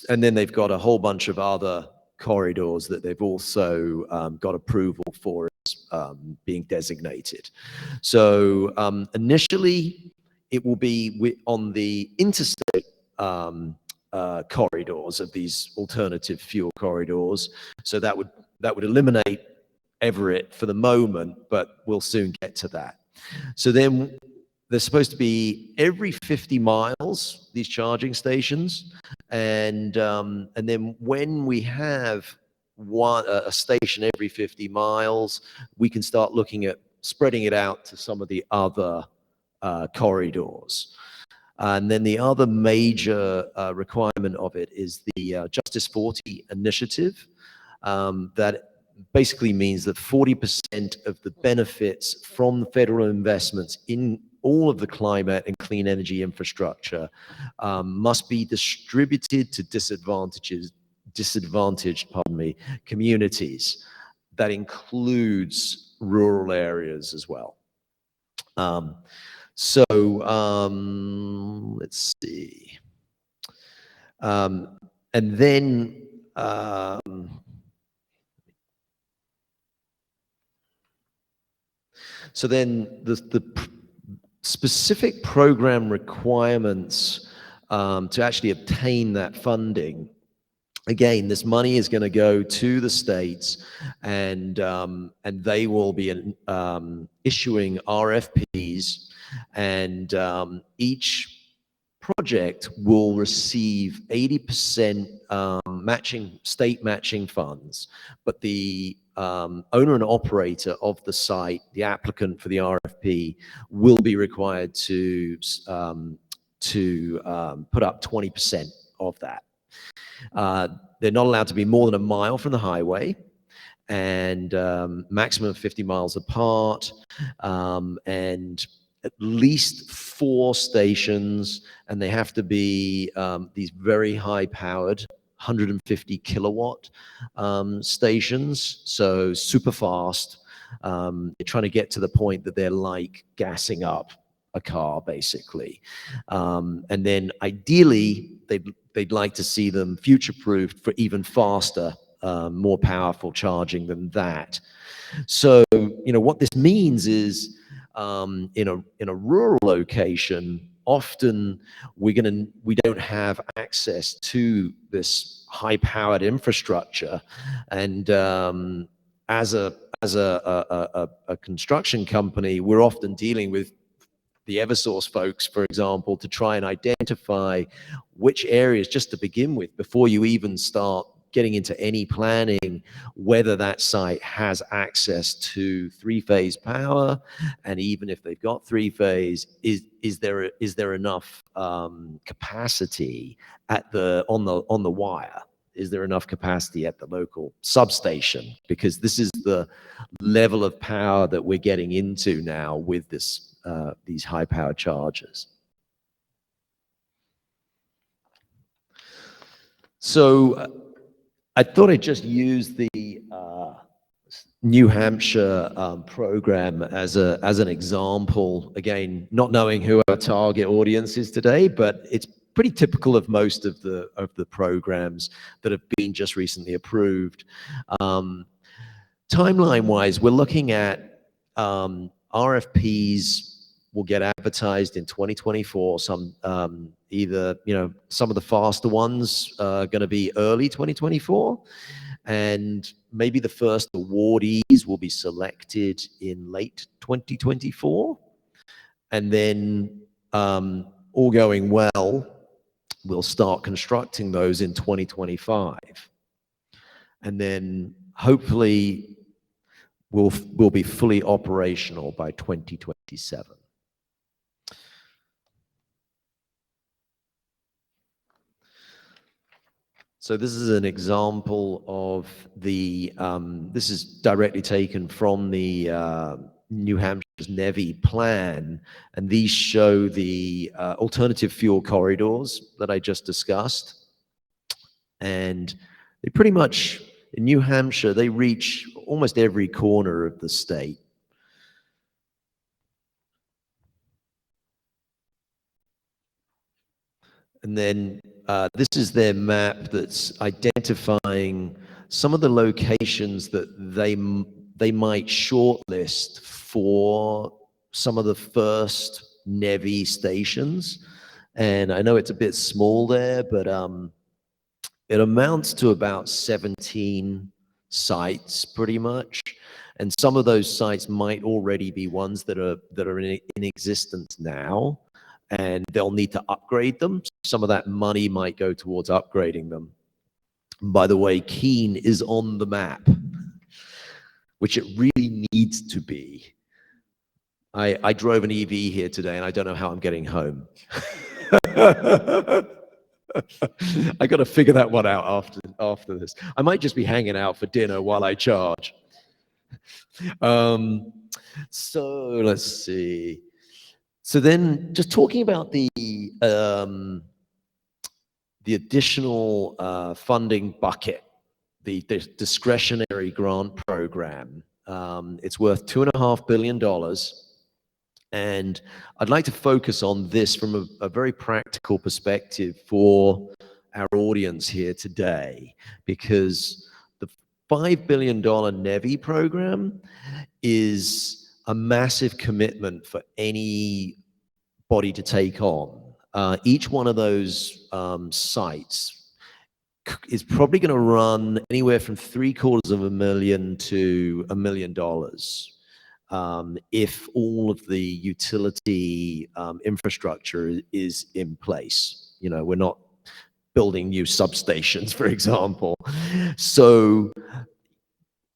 And then they've got a whole bunch of other corridors that they've also got approval for being designated. So initially, it will be on the interstate corridors of these alternative fuel corridors. So that would eliminate Everett for the moment, but we'll soon get to that. So then they're supposed to be every 50 miles, these charging stations. And then when we have a station every 50 miles, we can start looking at spreading it out to some of the other corridors. And then the other major requirement of it is the Justice 40 initiative. That basically means that 40% of the benefits from the federal investments in all of the climate and clean energy infrastructure must be distributed to disadvantaged communities. That includes rural areas as well. Let's see. And then so then the specific program requirements to actually obtain that funding. Again, this money is going to go to the states, and they will be issuing RFPs, and each project will receive 80% state matching funds, but the owner and operator of the site, the applicant for the RFP, will be required to put up 20% of that. They're not allowed to be more than a mile from the highway, and maximum of 50 miles apart, and at least 4 stations, and they have to be these very high-powered 150 kilowatt stations, so super fast. They're trying to get to the point that they're like gassing up a car, basically. And then ideally, they'd like to see them future-proofed for even faster more powerful charging than that. So, what this means is, in a rural location, often we don't have access to this high-powered infrastructure, and as a construction company, we're often dealing with the Eversource folks, for example, to try and identify which areas, just to begin with, before you even start getting into any planning, whether that site has access to three-phase power, and even if they've got three-phase, is there enough capacity on the wire? Is there enough capacity at the local substation? Because this is the level of power that we're getting into now with these high-power chargers. So I thought I'd just use the New Hampshire program as an example. Again, not knowing who our target audience is today, but it's pretty typical of most of the programs that have been just recently approved. Timeline-wise, we're looking at RFPs will get advertised in 2024. Some either some of the faster ones are going to be early 2024, and maybe the first awardees will be selected in late 2024, and then all going well, we'll start constructing those in 2025, and then hopefully we'll be fully operational by 2027. So this is an example of this is directly taken from the New Hampshire's NEVI plan, and these show the alternative fuel corridors that I just discussed. And they pretty much, in New Hampshire, they reach almost every corner of the state. And then this is their map that's identifying some of the locations that they might shortlist for some of the first NEVI stations. And I know it's a bit small there, but it amounts to about 17 sites pretty much. And some of those sites might already be ones that are in existence now, and they'll need to upgrade them. Some of that money might go towards upgrading them. By the way, Keene is on the map, which it really needs to be. I drove an EV here today, and I don't know how I'm getting home. I got to figure that one out after this. I might just be hanging out for dinner while I charge. So let's see. So then, just talking about the additional funding bucket, the discretionary grant program. It's worth $2.5 billion. And I'd like to focus on this from a very practical perspective for our audience here today, because the $5 billion NEVI program is a massive commitment for anybody to take on. Each one of those sites is probably going to run anywhere from $750,000 to $1 million. If all of the utility infrastructure is in place. We're not building new substations, for example. So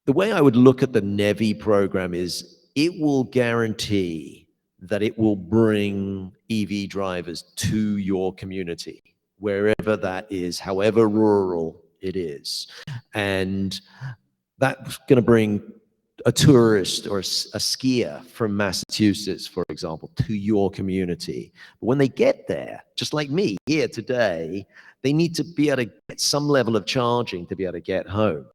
the way I would look at the NEVI program is it will guarantee that it will bring EV drivers to your community, wherever that is, however rural it is. And that's going to bring a tourist or a skier from Massachusetts, for example, to your community. But when they get there, just like me here today, they need to be able to get some level of charging to be able to get home.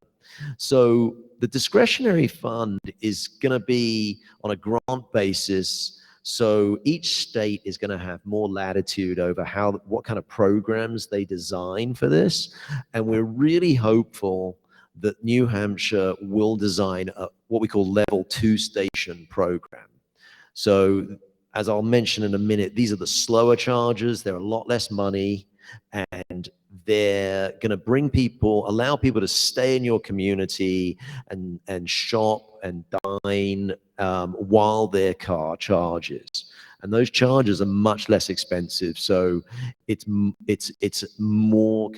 So the discretionary fund is going to be on a grant basis. So each state is going to have more latitude over what kind of programs they design for this. And we're really hopeful that New Hampshire will design what we call level 2 station program. So as I'll mention in a minute, these are the slower chargers. They're a lot less money, and they're going to bring people, allow people to stay in your community and shop and dine while their car charges. And those charges are much less expensive, so it's more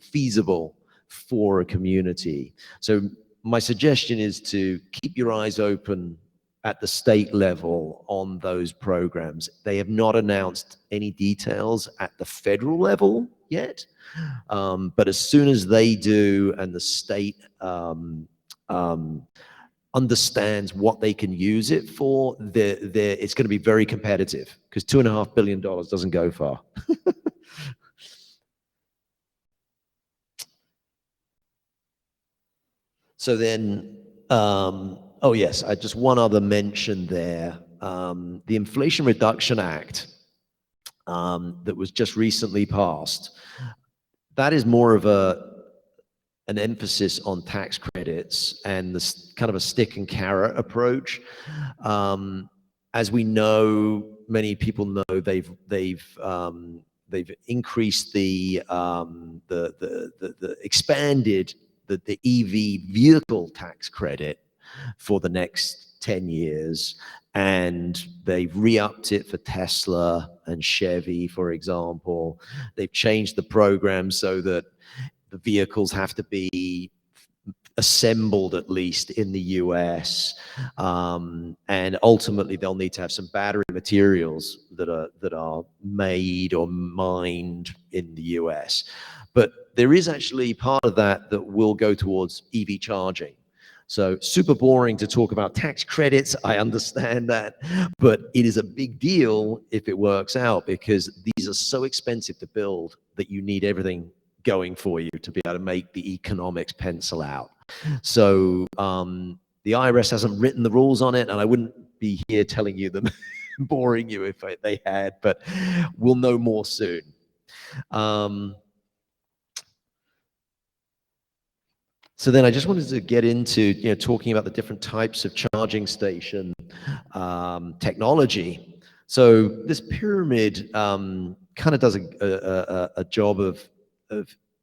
feasible for a community. So my suggestion is to keep your eyes open at the state level on those programs. They have not announced any details at the federal level yet, but as soon as they do and the state understands what they can use it for, it's going to be very competitive, because $2.5 billion doesn't go far. So then, oh yes, just one other mention there. The Inflation Reduction Act that was just recently passed, that is more of an emphasis on tax credits and this kind of a stick and carrot approach. As we know, many people know they've increased expanded the EV vehicle tax credit for the next 10 years. And they've re-upped it for Tesla and Chevy, for example. They've changed the program so that the vehicles have to be assembled at least in the US, and ultimately they'll need to have some battery materials that are made or mined in the US. But there is actually part of that will go towards EV charging. So super boring to talk about tax credits, I understand that, but it is a big deal if it works out, because these are so expensive to build that you need everything going for you to be able to make the economics pencil out. So the IRS hasn't written the rules on it, and I wouldn't be here telling you them, boring you if they had, but we'll know more soon. So then I just wanted to get into talking about the different types of charging station technology. So this pyramid kind of does a job of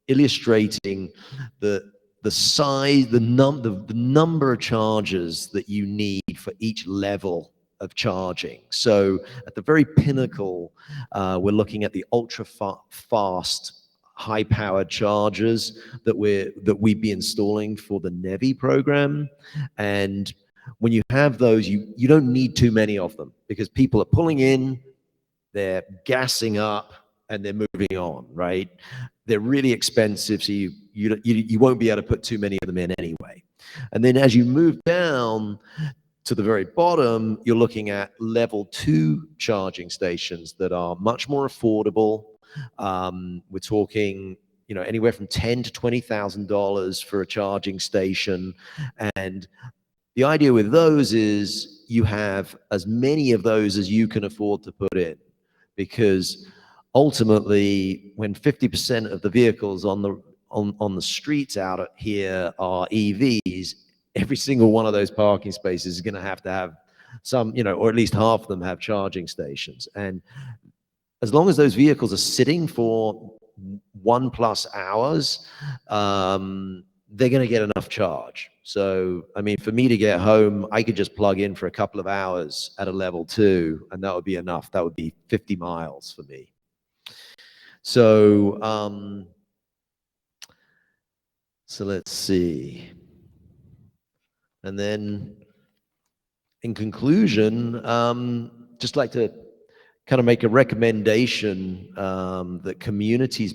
illustrating the size, the number of chargers that you need for each level of charging. So at the very pinnacle, we're looking at the ultra fast, high-powered chargers that we'd be installing for the NEVI program. And when you have those, you don't need too many of them, because people are pulling in, they're gassing up, and they're moving on, right? They're really expensive, so you won't be able to put too many of them in anyway. And then as you move down to the very bottom, you're looking at level 2 charging stations that are much more affordable. We're talking, anywhere from $10,000 to $20,000 for a charging station. And the idea with those is you have as many of those as you can afford to put in, because ultimately, when 50% of the vehicles on the streets out here are EVs, every single one of those parking spaces is going to have some, or at least half of them have charging stations. And as long as those vehicles are sitting for 1+ hours, they're going to get enough charge. So, I mean, for me to get home, I could just plug in for a couple of hours at a level 2, and that would be enough. That would be 50 miles for me. So, so let's see. And then, in conclusion, just like to kind of make a recommendation that communities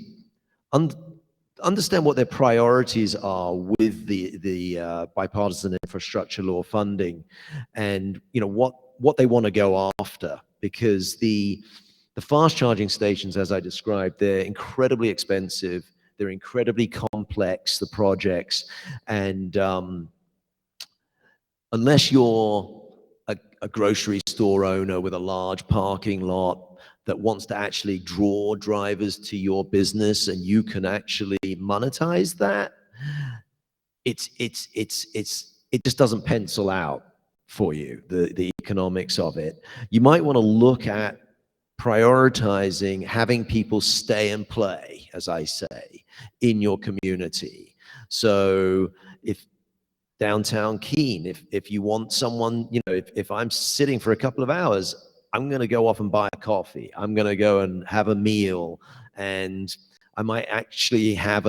understand what their priorities are with the bipartisan infrastructure law funding, and what they want to go after, because the fast charging stations, as I described, they're incredibly expensive, they're incredibly complex, the projects, and unless you're a grocery store owner with a large parking lot that wants to actually draw drivers to your business and you can actually monetize that, it just doesn't pencil out for you, the economics of it. You might want to look at prioritizing having people stay and play, as I say, in your community. So if downtown Keene, if you want someone, you know, if I'm sitting for a couple of hours, I'm going to go off and buy a coffee. I'm going to go and have a meal, and I might actually have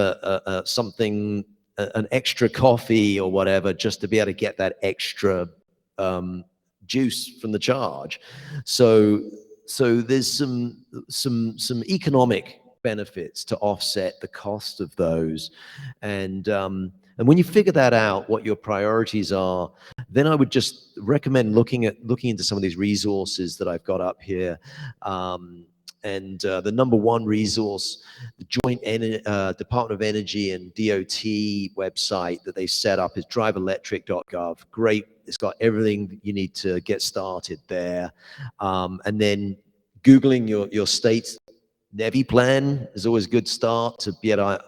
something, an extra coffee or whatever, just to be able to get that extra juice from the charge. So there's some economic benefits to offset the cost of those, and when you figure that out, what your priorities are, then I would just recommend looking into some of these resources that I've got up here. The number one resource, the Joint Department of Energy and DOT website that they set up is driveelectric.gov. Great. It's got everything you need to get started there. And then Googling your state's NEVI plan is always a good start to be able to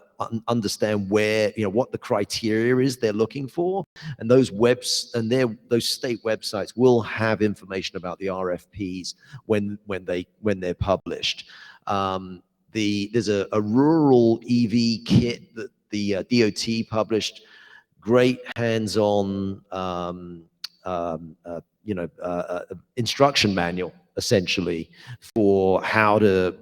understand where, you know, what the criteria is they're looking for. And those state websites will have information about the RFPs when they're published. There's a rural EV kit that the DOT published, great hands-on instruction manual, essentially, for how to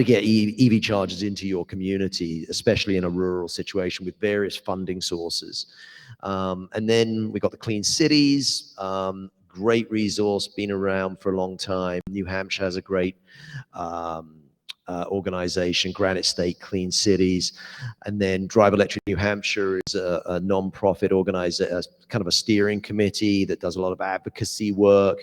get EV chargers into your community, especially in a rural situation, with various funding sources. And then we got the Clean Cities, great resource, been around for a long time. New Hampshire has a great organization, Granite State Clean Cities. And then Drive Electric New Hampshire is a non-profit organization, kind of a steering committee that does a lot of advocacy work.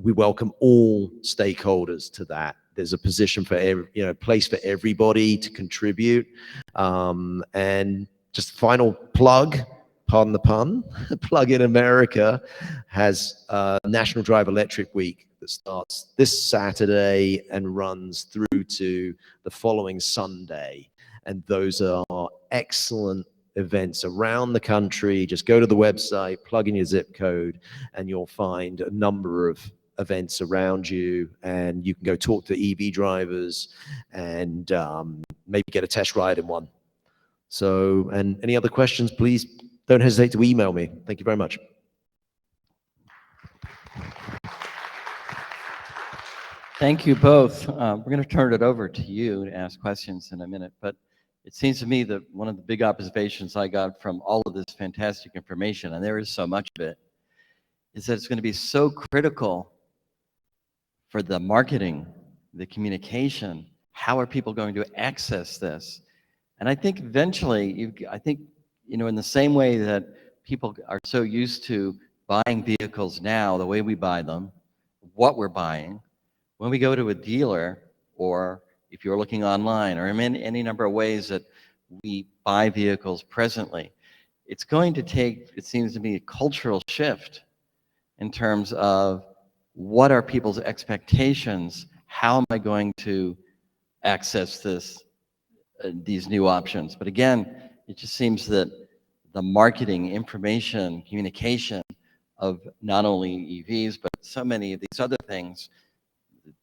We welcome all stakeholders to that. There's a position for place for everybody to contribute. And just final plug, pardon the pun, Plug in America has National Drive Electric Week that starts this Saturday and runs through to the following Sunday. And those are excellent events around the country. Just go to the website, plug in your zip code, and you'll find a number of events around you, and you can go talk to EV drivers and maybe get a test ride in one. So, and any other questions, please don't hesitate to email me. Thank you very much. Thank you both. We're going to turn it over to you to ask questions in a minute, but it seems to me that one of the big observations I got from all of this fantastic information, and there is so much of it, is that it's going to be so critical for the marketing, the communication. How are people going to access this? And I think eventually, in the same way that people are so used to buying vehicles now, the way we buy them, what we're buying, when we go to a dealer, or if you're looking online, or in any number of ways that we buy vehicles presently, it's going to take, it seems to me, a cultural shift in terms of what are people's expectations? How am I going to access these new options? But again, it just seems that the marketing, information, communication of not only EVs, but so many of these other things,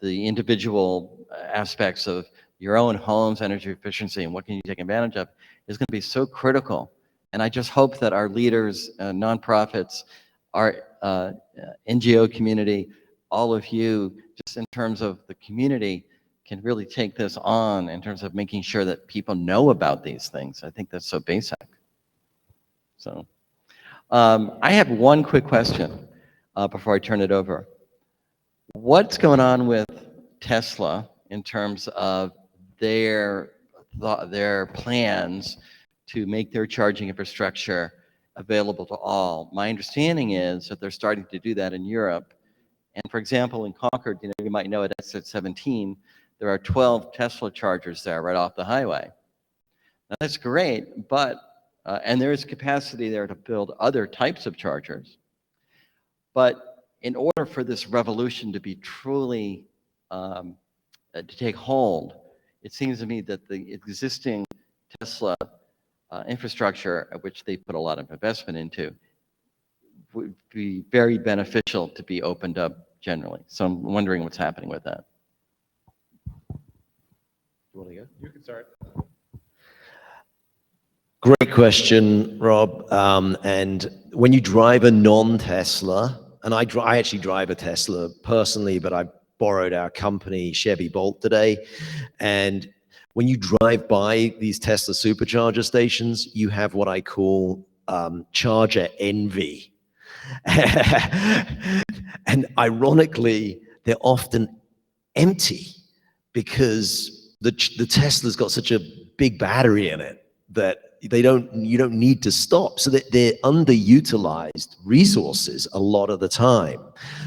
the individual aspects of your own home's energy efficiency and what can you take advantage of, is going to be so critical. And I just hope that our leaders, nonprofits, our NGO community, all of you, just in terms of the community, can really take this on in terms of making sure that people know about these things. I think that's so basic. So I have one quick question before I turn it over. What's going on with Tesla in terms of their plans to make their charging infrastructure available to all? My understanding is that they're starting to do that in Europe. And for example, in Concord, you might know at exit 17, there are 12 Tesla chargers there right off the highway. Now that's great, but and there is capacity there to build other types of chargers. But in order for this revolution to be truly to take hold, it seems to me that the existing Tesla infrastructure, which they put a lot of investment into, would be very beneficial to be opened up generally. So I'm wondering what's happening with that. You want to go? You can start. Great question, Rob. And when you drive a non-Tesla, and I actually drive a Tesla personally, but I borrowed our company Chevy Bolt today. And when you drive by these Tesla supercharger stations, you have what I call charger envy. And ironically, they're often empty because the Tesla's got such a big battery in it that you don't need to stop. So that they're underutilized resources a lot of the time.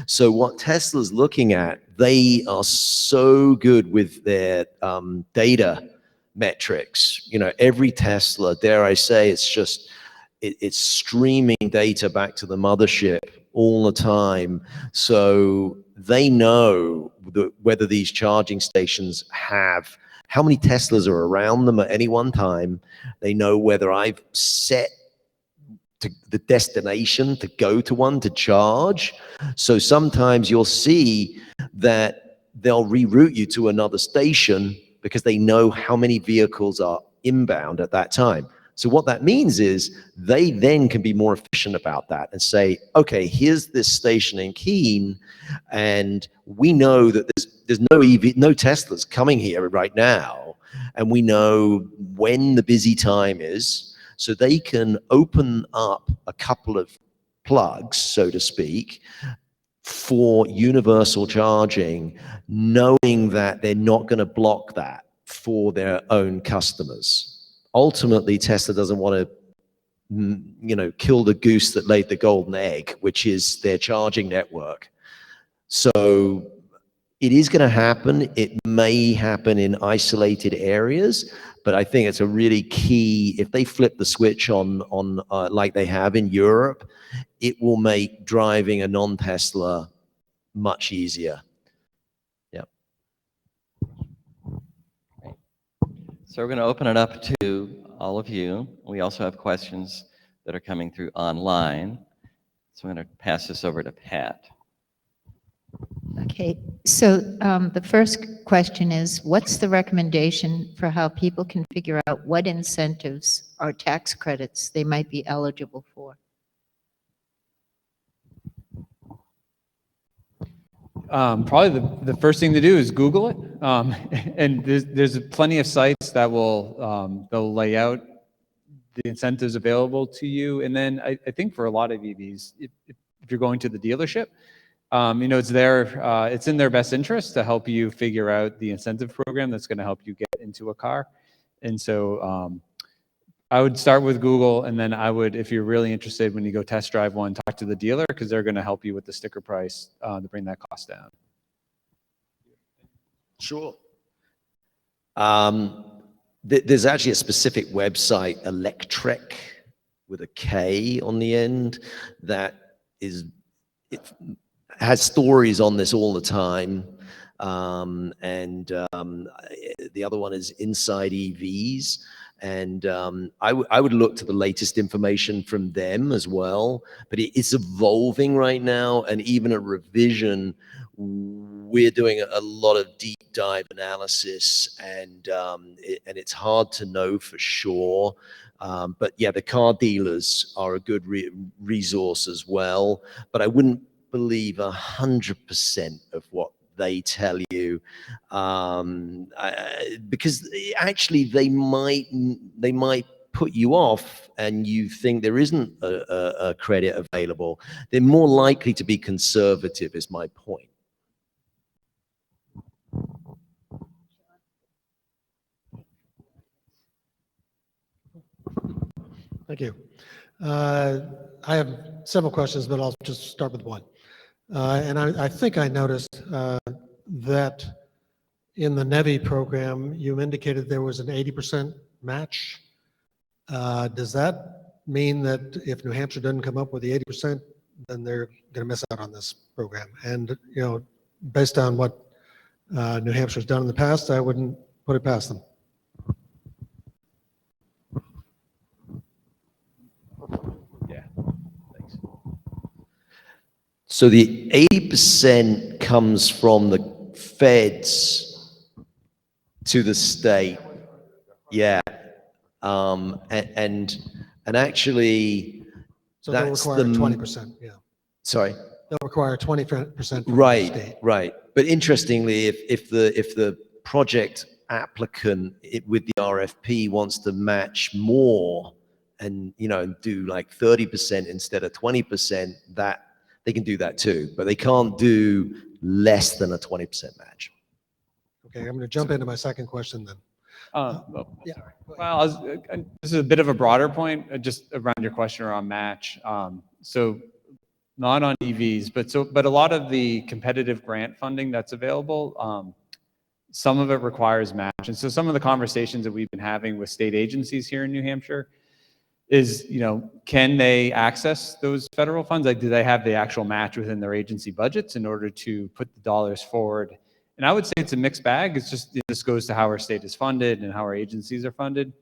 So what Tesla's looking at, they are so good with their data metrics. You know, every Tesla, dare I say, it's streaming data back to the mothership all the time. So they know whether these charging stations have, how many Teslas are around them at any one time. They know whether I've set the destination to go to one to charge. So sometimes you'll see that they'll reroute you to another station because they know how many vehicles are inbound at that time. So what that means is they then can be more efficient about that and say, okay, here's this station in Keene, and we know that there's no Teslas coming here right now, and we know when the busy time is, so they can open up a couple of plugs, so to speak, for universal charging, knowing that they're not going to block that for their own customers. Ultimately, Tesla doesn't want to, kill the goose that laid the golden egg, which is their charging network. So it is going to happen. It may happen in isolated areas, but I think it's a really key. If they flip the switch on like they have in Europe, it will make driving a non-Tesla much easier. So we're going to open it up to all of you. We also have questions that are coming through online. So I'm going to pass this over to Pat. Okay, so the first question is, what's the recommendation for how people can figure out what incentives or tax credits they might be eligible for? Probably the first thing to do is Google it. And there's plenty of sites that will they'll lay out the incentives available to you. And then I think for a lot of EVs, if you're going to the dealership, it's in their best interest to help you figure out the incentive program that's going to help you get into a car. And so I would start with Google, and then I would, if you're really interested, when you go test drive one, talk to the dealer because they're going to help you with the sticker price to bring that cost down. Sure. There's actually a specific website, Electrek, with a K on the end, that has stories on this all the time. And the other one is Inside EVs. And I would look to the latest information from them as well. But it's evolving right now. And even at Revision, we're doing a lot of deep dive analysis. And it's hard to know for sure. But yeah, the car dealers are a good resource as well. But I wouldn't believe 100% of what they tell you, because actually they might put you off and you think there isn't a credit available. They're more likely to be conservative, is my point. Thank you. I have several questions, but I'll just start with one. And I think I noticed that in the NEVI program, you indicated there was an 80% match. Does that mean that if New Hampshire doesn't come up with the 80%, then they're going to miss out on this program? And, based on what New Hampshire's done in the past, I wouldn't put it past them. So the 80% comes from the feds to the state. Yeah. And actually, So they'll that's require the 20%, yeah. sorry. They'll require 20% from the Right, state. right. But interestingly, if the project applicant with the RFP wants to match more and do like 30% instead of 20%, that they can do that too. But they can't do less than a 20% match. Okay, I'm going to jump into my second question then. Yeah. Well, this is a bit of a broader point, just around your question around match. So not on EVs, but a lot of the competitive grant funding that's available, some of it requires match. And so some of the conversations that we've been having with state agencies here in New Hampshire is, can they access those federal funds? Like, do they have the actual match within their agency budgets in order to put the dollars forward? And I would say it's a mixed bag. It's just, this goes to how our state is funded and how our agencies are funded.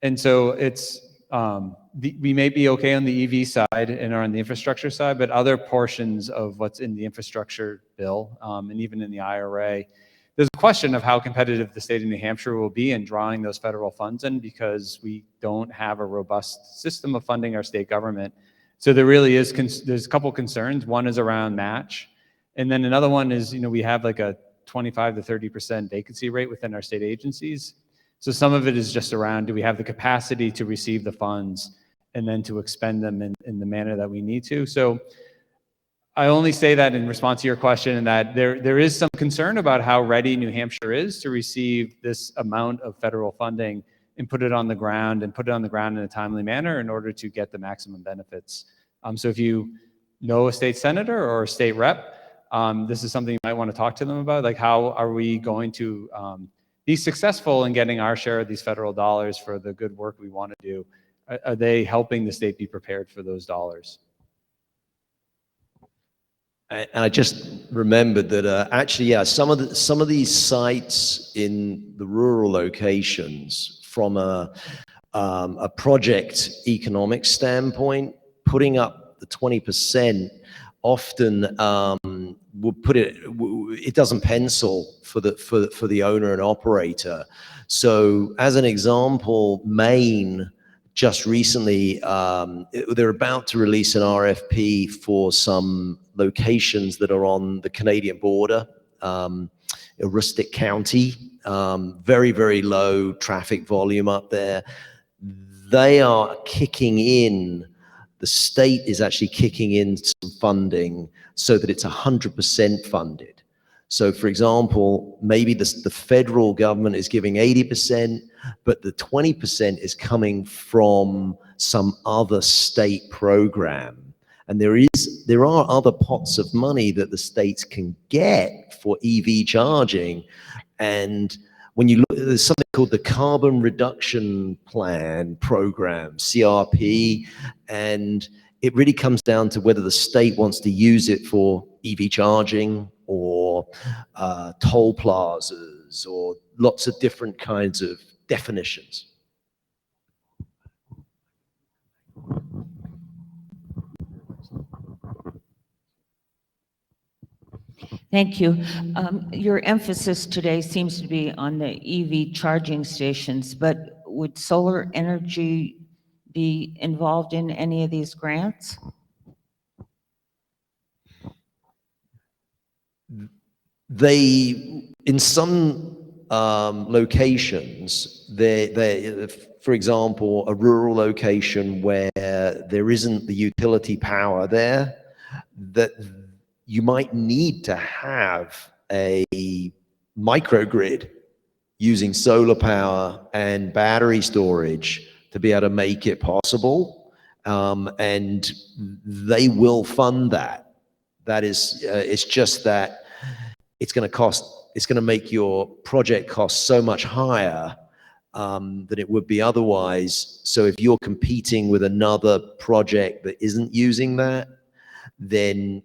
And so it's, we may be okay on the EV side and on the infrastructure side, but other portions of what's in the infrastructure bill, and even in the IRA, there's a question of how competitive the state of New Hampshire will be in drawing those federal funds in, because we don't have a robust system of funding our state government. So there really is, there's a couple concerns. One is around match. And then another one is, we have like a 25 to 30% vacancy rate within our state agencies. So some of it is just around, do we have the capacity to receive the funds and then to expend them in the manner that we need to? So I only say that in response to your question, and that there is some concern about how ready New Hampshire is to receive this amount of federal funding and put it on the ground in a timely manner in order to get the maximum benefits. So if you know a state senator or a state rep, this is something you might want to talk to them about. Like, how are we going to be successful in getting our share of these federal dollars for the good work we want to do? Are they helping the state be prepared for those dollars? And I just remembered that actually, yeah, some of these sites in the rural locations, from a project economic standpoint, putting up the 20% often would put it doesn't pencil for the owner and operator. So as an example, Maine just recently, they're about to release an RFP for some locations that are on the Canadian border, Aroostook County, very, very low traffic volume up there. They are kicking in, the state is actually kicking in some funding so that it's 100% funded. So for example, maybe the federal government is giving 80%, but the 20% is coming from some other state program. And there are other pots of money that the states can get for EV charging. And when you look, there's something called the Carbon Reduction Plan Program, CRP, and it really comes down to whether the state wants to use it for EV charging or toll plazas or lots of different kinds of definitions. Thank you. Your emphasis today seems to be on the EV charging stations, but would solar energy be involved in any of these grants? In some locations, for example, a rural location where there isn't the utility power there, that you might need to have a microgrid using solar power and battery storage to be able to make it possible. And they will fund that. That is, it's just that it's going to make your project cost so much higher than it would be otherwise. So if you're competing with another project that isn't using that, then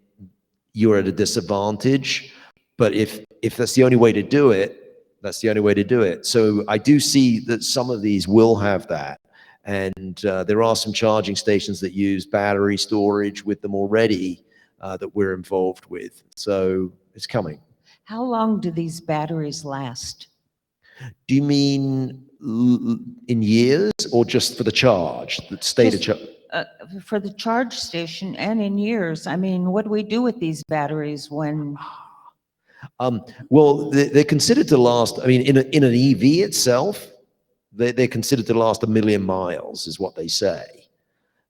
you're at a disadvantage. But if that's the only way to do it, that's the only way to do it. So I do see that some of these will have that. And there are some charging stations that use battery storage with them already. that we're involved with. So it's coming. How long do these batteries last? Do you mean in years or just for the charge, the state of charge? For the charge station and in years. I mean, what do we do with these batteries when? Well, they're considered to last, I mean, in an EV itself, they're considered to last 1 million miles, is what they say.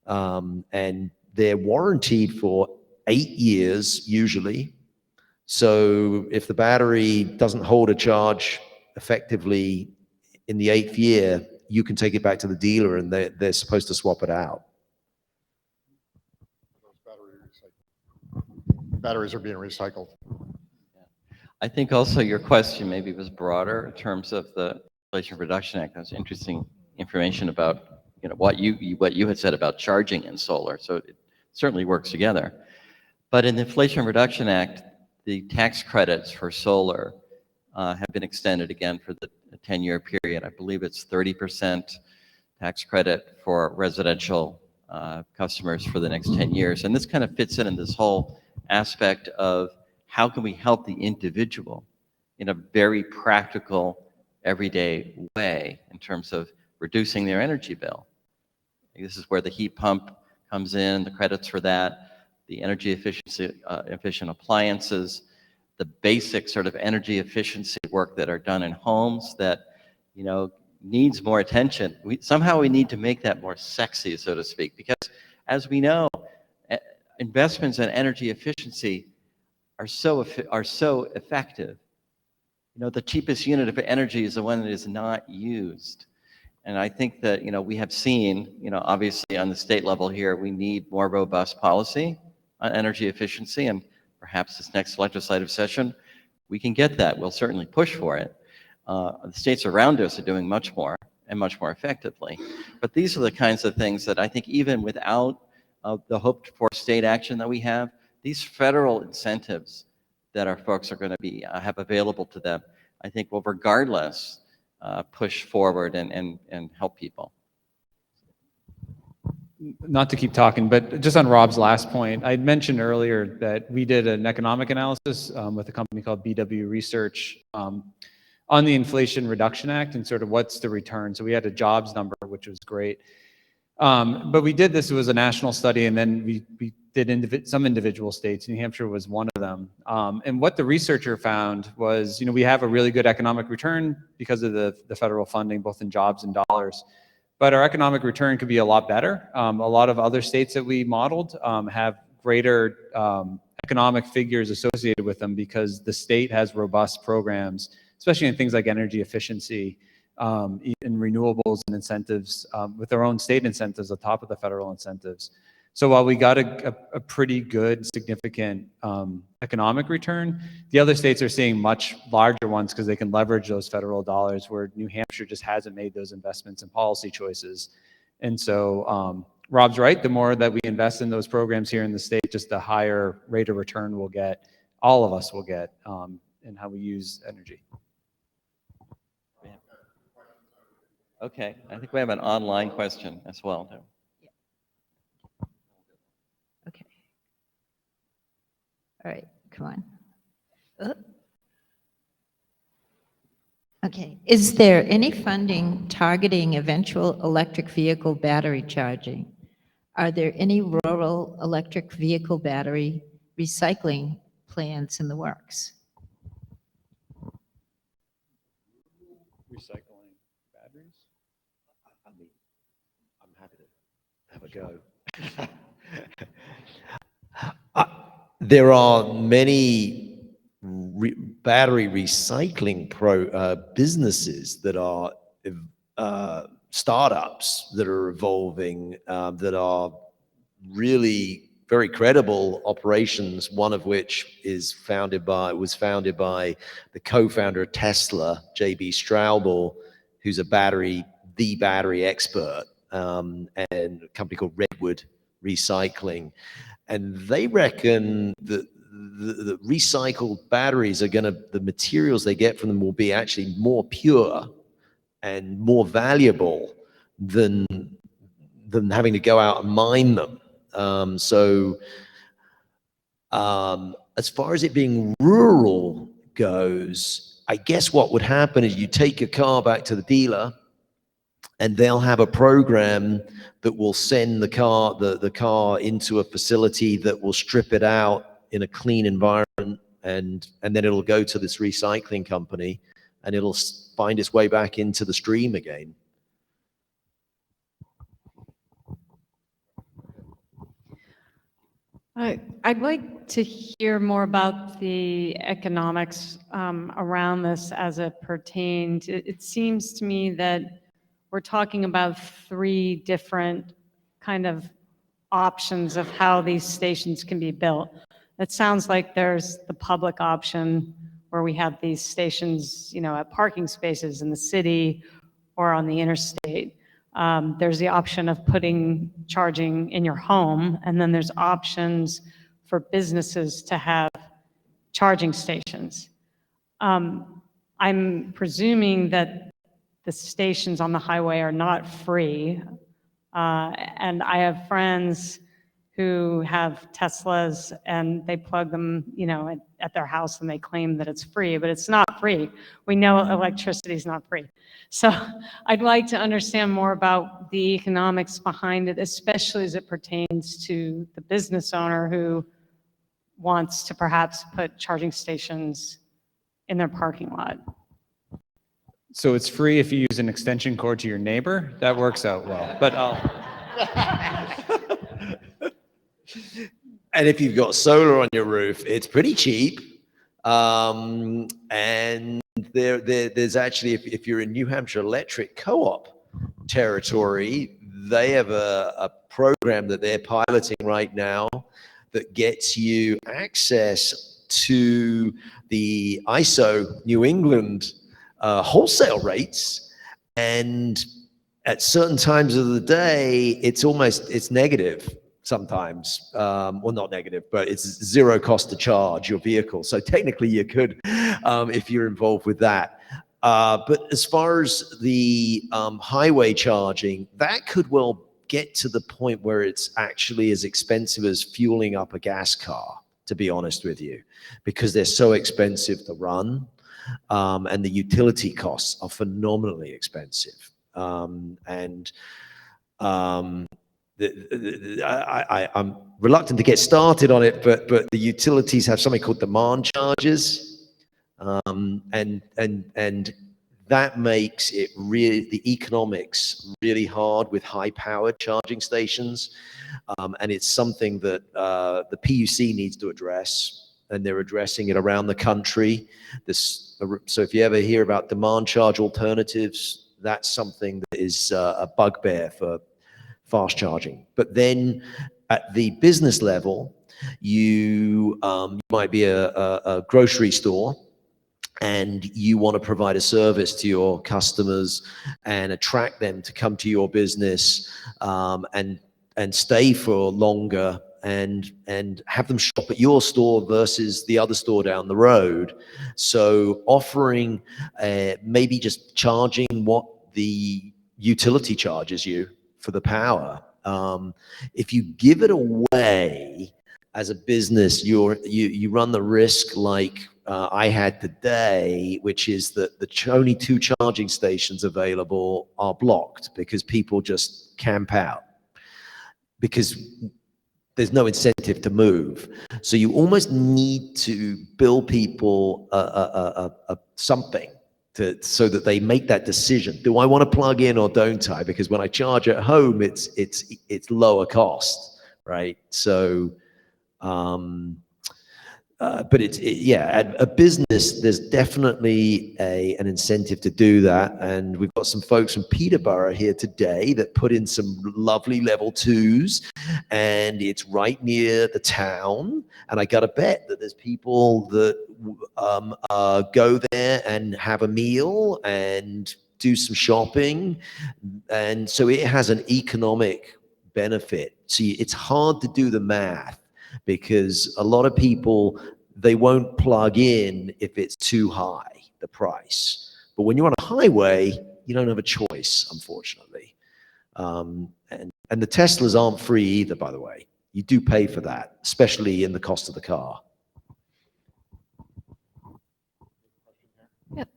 And they're warranted for 8 years, usually. So if the battery doesn't hold a charge effectively in the 8th year, you can take it back to the dealer and they're supposed to swap it out. Batteries are being recycled. I think also your question maybe was broader in terms of the Inflation Reduction Act. That's interesting information about what you had said about charging in solar. So it certainly works together. But in the Inflation Reduction Act, the tax credits for solar have been extended again for the 10-year period. I believe it's 30% tax credit for residential customers for the next 10 years. And this kind of fits in this whole aspect of how can we help the individual in a very practical, everyday way in terms of reducing their energy bill. This is where the heat pump comes in, the credits for that, the energy efficiency, efficient appliances, the basic sort of energy efficiency work that are done in homes that, needs more attention. Somehow we need to make that more sexy, so to speak, because as we know, investments in energy efficiency are so effective. The cheapest unit of energy is the one that is not used. And I think that, we have seen, obviously on the state level here, we need more robust policy on energy efficiency, and perhaps this next legislative session, we can get that. We'll certainly push for it. The states around us are doing much more and much more effectively. But these are the kinds of things that I think even without the hoped for state action that we have, these federal incentives that our folks are going to have available to them, I think will regardless push forward and help people. Not to keep talking, but just on Rob's last point, I mentioned earlier that we did an economic analysis with a company called BW Research on the Inflation Reduction Act and sort of what's the return. So we had a jobs number, which was great. But we did this, it was a national study, and then we did some individual states. New Hampshire was one of them. And what the researcher found was, we have a really good economic return because of the federal funding, both in jobs and dollars. But our economic return could be a lot better. A lot of other states that we modeled have greater economic figures associated with them because the state has robust programs, especially in things like energy efficiency, in renewables and incentives, with their own state incentives on top of the federal incentives. So while we got a pretty good, significant economic return, the other states are seeing much larger ones because they can leverage those federal dollars, where New Hampshire just hasn't made those investments and policy choices. And so Rob's right, the more that we invest in those programs here in the state, just the higher rate of return we'll get, all of us will get, in how we use energy. Okay, I think we have an online question as well, too. Okay. All right, come on. Okay, is there any funding targeting eventual electric vehicle battery charging? Are there any rural electric vehicle battery recycling plans in the works? Recycling batteries? I'm happy to have a go. There are many battery recycling businesses that are startups that are evolving, that are really very credible operations. One of which was founded by the co-founder of Tesla, J.B. Straubel, who's the battery expert, and a company called Redwood Recycling. And they reckon that the recycled batteries the materials they get from them will be actually more pure and more valuable than having to go out and mine them. So As far as it being rural goes, I guess what would happen is you take your car back to the dealer, and they'll have a program that will send the car into a facility that will strip it out in a clean environment, and then it'll go to this recycling company, and it'll find its way back into the stream again. I'd like to hear more about the economics around this as it pertains. It seems to me that we're talking about three different kind of options of how these stations can be built. It sounds like there's the public option where we have these stations, you know, at parking spaces in the city or on the interstate. There's the option of putting charging in your home, and then there's options for businesses to have charging stations. I'm presuming that the stations on the highway are not free, and I have friends who have Teslas and they plug them, you know, at their house and they claim that it's free, but it's not free. We know electricity is not free. So I'd like to understand more about the economics behind it, especially as it pertains to the business owner who wants to perhaps put charging stations in their parking lot. So it's free if you use an extension cord to your neighbor. That works out well. But And if you've got solar on your roof, it's pretty cheap. And there's actually, if you're in New Hampshire Electric Co-op territory, they have a program that they're piloting right now that gets you access to the ISO New England wholesale rates. And at certain times of the day, it's negative. Sometimes, well, not negative, but it's zero cost to charge your vehicle. So technically you could, if you're involved with that. But as far as the highway charging, that could well get to the point where it's actually as expensive as fueling up a gas car, to be honest with you, because they're so expensive to run, and the utility costs are phenomenally expensive. I'm reluctant to get started on it, but the utilities have something called demand charges, and that makes it really, the economics really hard with high-powered charging stations, and it's something that the PUC needs to address, and they're addressing it around the country. So if you ever hear about demand charge alternatives, that's something that is a bugbear for fast charging. But then at the business level, you might be a grocery store, and you want to provide a service to your customers and attract them to come to your business, and stay for longer, and have them shop at your store versus the other store down the road. So offering maybe just charging what the utility charges you for the power. If you give it away as a business, you run the risk like I had today, which is that the only 2 charging stations available are blocked because people just camp out because there's no incentive to move. So you almost need to bill people something so that they make that decision. Do I want to plug in or don't I? Because when I charge at home, it's lower cost, right? So, but at a business, there's definitely an incentive to do that. And we've got some folks from Peterborough here today that put in some lovely level 2s, and it's right near the town. And I got to bet that there's people that go there and have a meal and do some shopping. And so it has an economic benefit. See, it's hard to do the math, because a lot of people, they won't plug in if it's too high, the price. But when you're on a highway, you don't have a choice, unfortunately. And the Teslas aren't free either, by the way. You do pay for that, especially in the cost of the car. Yep.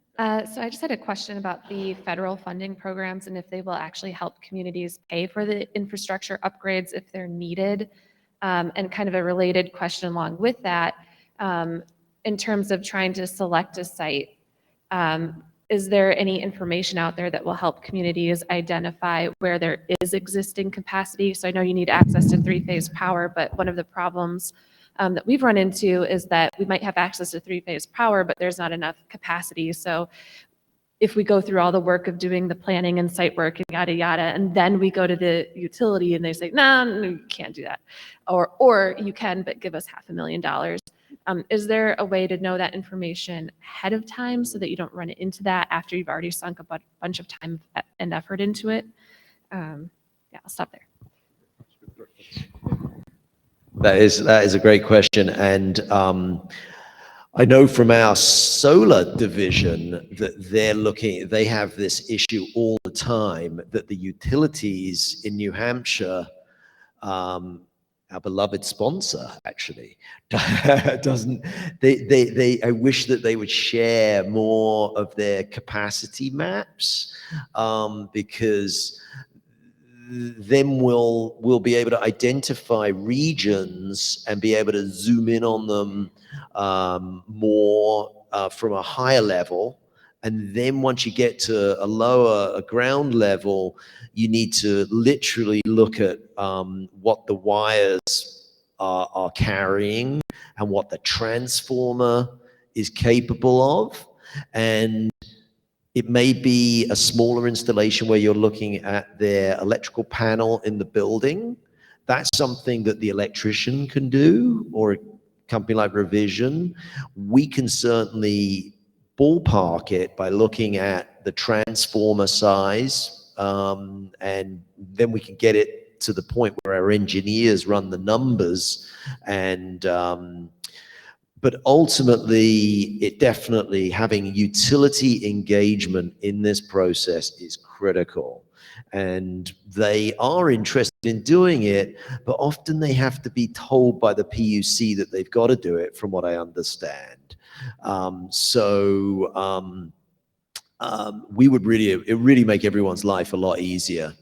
So I just had a question about the federal funding programs and if they will actually help communities pay for the infrastructure upgrades if they're needed. And kind of a related question along with that, in terms of trying to select a site, is there any information out there that will help communities identify where there is existing capacity? So I know you need access to three-phase power, but one of the problems that we've run into is that we might have access to three-phase power, but there's not enough capacity. So if we go through all the work of doing the planning and site work and yada, yada, and then we go to the utility and they say, no, you can't do that. Or you can, but give us $500,000. Is there a way to know that information ahead of time so that you don't run into that after you've already sunk a bunch of time and effort into it? Yeah, I'll stop there. That is a great question. And I know from our solar division that they have this issue all the time, that the utilities in New Hampshire, our beloved sponsor actually, doesn't, I wish that they would share more of their capacity maps, because then we'll be able to identify regions and be able to zoom in on them more from a higher level. And then once you get to a ground level, you need to literally look at what the wires are carrying and what the transformer is capable of. And it may be a smaller installation where you're looking at their electrical panel in the building. That's something that the electrician can do, or a company like Revision. We can certainly ballpark it by looking at the transformer size, and then we can get it to the point where our engineers run the numbers. And but ultimately, it definitely, having utility engagement in this process is critical. And they are interested in doing it, but often they have to be told by the PUC that they've got to do it, from what I understand. We would really make everyone's life a lot easier.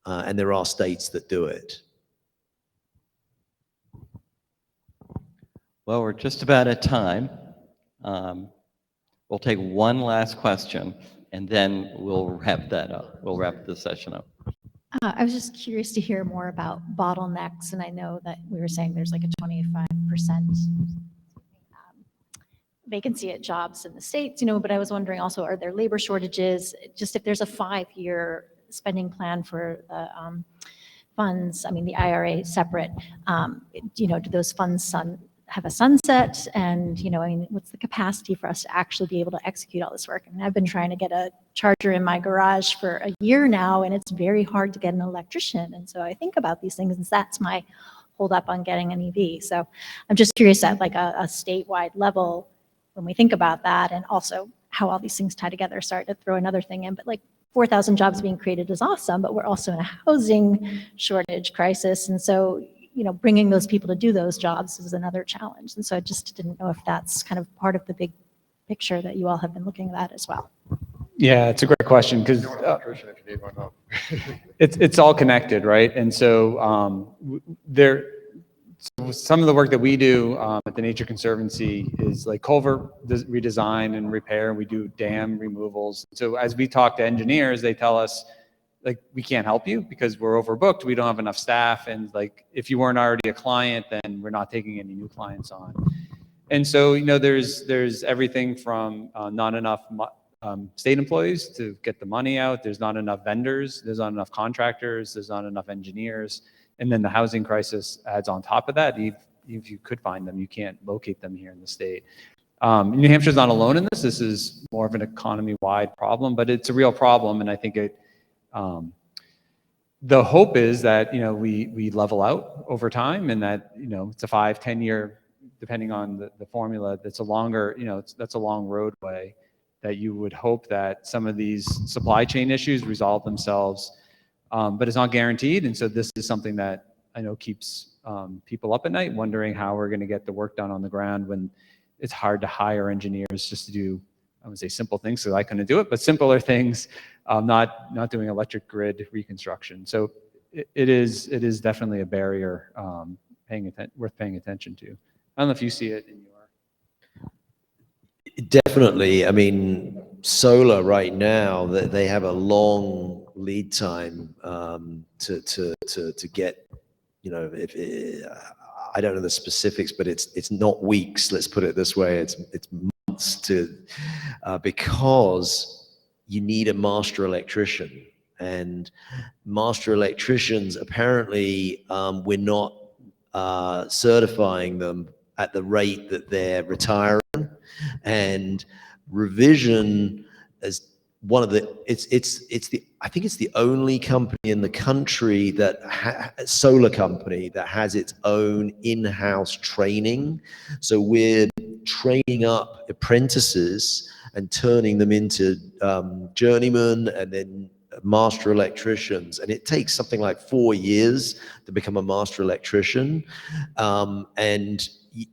And there are states that do it. Well, we're just about at time. We'll take one last question, and then we'll wrap that up. We'll wrap the session up. I was just curious to hear more about bottlenecks, and I know that we were saying there's like a 25% vacancy at jobs in the States, but I was wondering also, are there labor shortages? Just if there's a 5-year spending plan for the funds, I mean, the IRA separate, do those funds have a sunset? And, what's the capacity for us to actually be able to execute all this work? I mean, I've been trying to get a charger in my garage for a year now, and it's very hard to get an electrician. And so I think about these things, and that's my hold up on getting an EV. So I'm just curious at like a statewide level, when we think about that, and also how all these things tie together. Sorry to throw another thing in, but like 4,000 jobs being created is awesome, but we're also in a housing shortage crisis. And so, bringing those people to do those jobs is another challenge. And so I just didn't know if that's kind of part of the big picture that you all have been looking at as well. Yeah, it's a great question, because it's all connected, right? And so some of the work that we do at the Nature Conservancy is like culvert redesign and repair. We do dam removals. So as we talk to engineers, they tell us, like, we can't help you because we're overbooked. We don't have enough staff. And like, if you weren't already a client, then we're not taking any new clients on. And so, there's everything from not enough state employees to get the money out. There's not enough vendors. There's not enough contractors. There's not enough engineers. And then the housing crisis adds on top of that. If you could find them, you can't locate them here in the state. New Hampshire's not alone in this. This is more of an economy-wide problem, but it's a real problem. And I think the hope is that, we level out over time, and that, it's a 5-10 year, depending on the formula, that's a longer, that's a long roadway, that you would hope that some of these supply chain issues resolve themselves, but it's not guaranteed. And so this is something that I know keeps people up at night wondering how we're going to get the work done on the ground when it's hard to hire engineers just to do, I would say simple things, so I couldn't do it, but simpler things, not doing electric grid reconstruction. So it is definitely a barrier worth paying attention to. I don't know if you see it in your. Definitely. I mean, solar right now, they have a long lead time to get, you know, I don't know the specifics, but it's not weeks. Let's put it this way. It's months because you need a master electrician, and master electricians apparently we're not certifying them at the rate that they're retiring. And revision as one of the I think it's the only company in the country that solar company that has its own in-house training. So we're training up apprentices and turning them into journeymen and then master electricians, and it takes something like 4 years to become a master electrician, and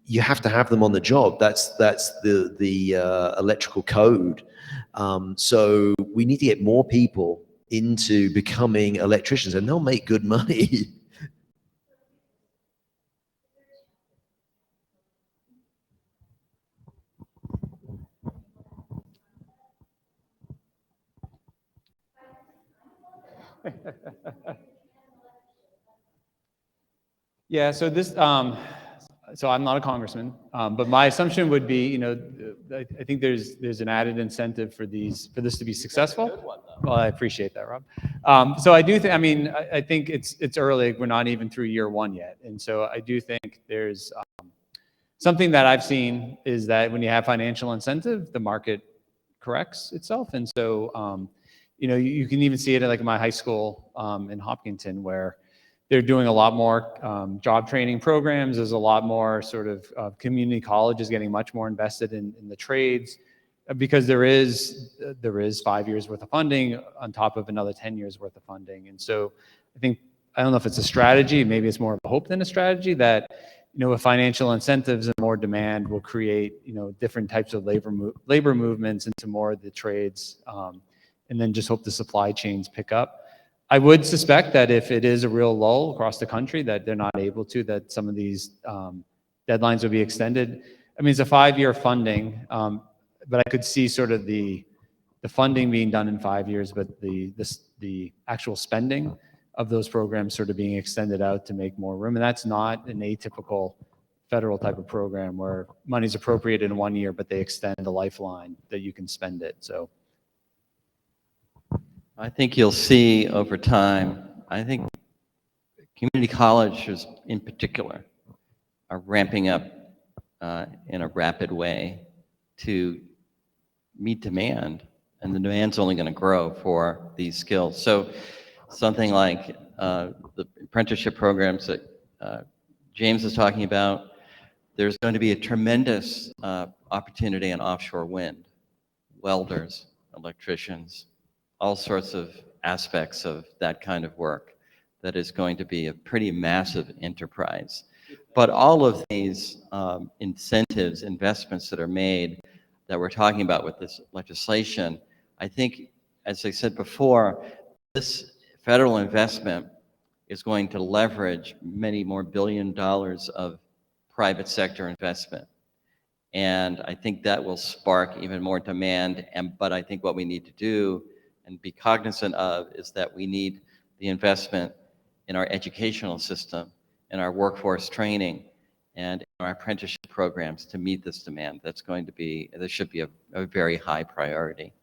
you have to have them on the job. That's the electrical code. So we need to get more people into becoming electricians, and they'll make good money. Yeah, so this, so I'm not a congressman, but my assumption would be, you know, I think there's an added incentive for this to be successful. Well, I appreciate that, Rob. So I do think, I mean, I think it's early. We're not even through year one yet, and so I do think there's something that I've seen is that when you have financial incentive, the market corrects itself, and so you know, you can even see it like in my high school in Hopkinton, where they're doing a lot more job training programs. There's a lot more sort of community colleges getting much more invested in the trades, because there is 5 years worth of funding on top of another 10 years worth of funding. And so I don't know if it's a strategy, maybe it's more of a hope than a strategy, that, you know, with financial incentives and more demand will create, you know, different types of labor movements into more of the trades, and then just hope the supply chains pick up. I would suspect that if it is a real lull across the country, that they're not able to, that some of these deadlines will be extended. I mean, it's a 5-year funding, but I could see sort of the funding being done in 5 years, but the actual spending of those programs sort of being extended out to make more room. And that's not an atypical federal type of program where money's appropriated in 1 year, but they extend the lifeline that you can spend it. So I think you'll see over time, I think community colleges in particular are ramping up in a rapid way to meet demand, and the demand's only going to grow for these skills. So something like the apprenticeship programs that James is talking about, there's going to be a tremendous opportunity in offshore wind, welders, electricians, all sorts of aspects of that kind of work that is going to be a pretty massive enterprise. But all of these incentives, investments that are made that we're talking about with this legislation, I think, as I said before, this federal investment is going to leverage many more $1 billion of private sector investment. And I think that will spark even more demand. But I think what we need to do and be cognizant of is that we need the investment in our educational system, in our workforce training, and in our apprenticeship programs to meet this demand. This should be a very high priority.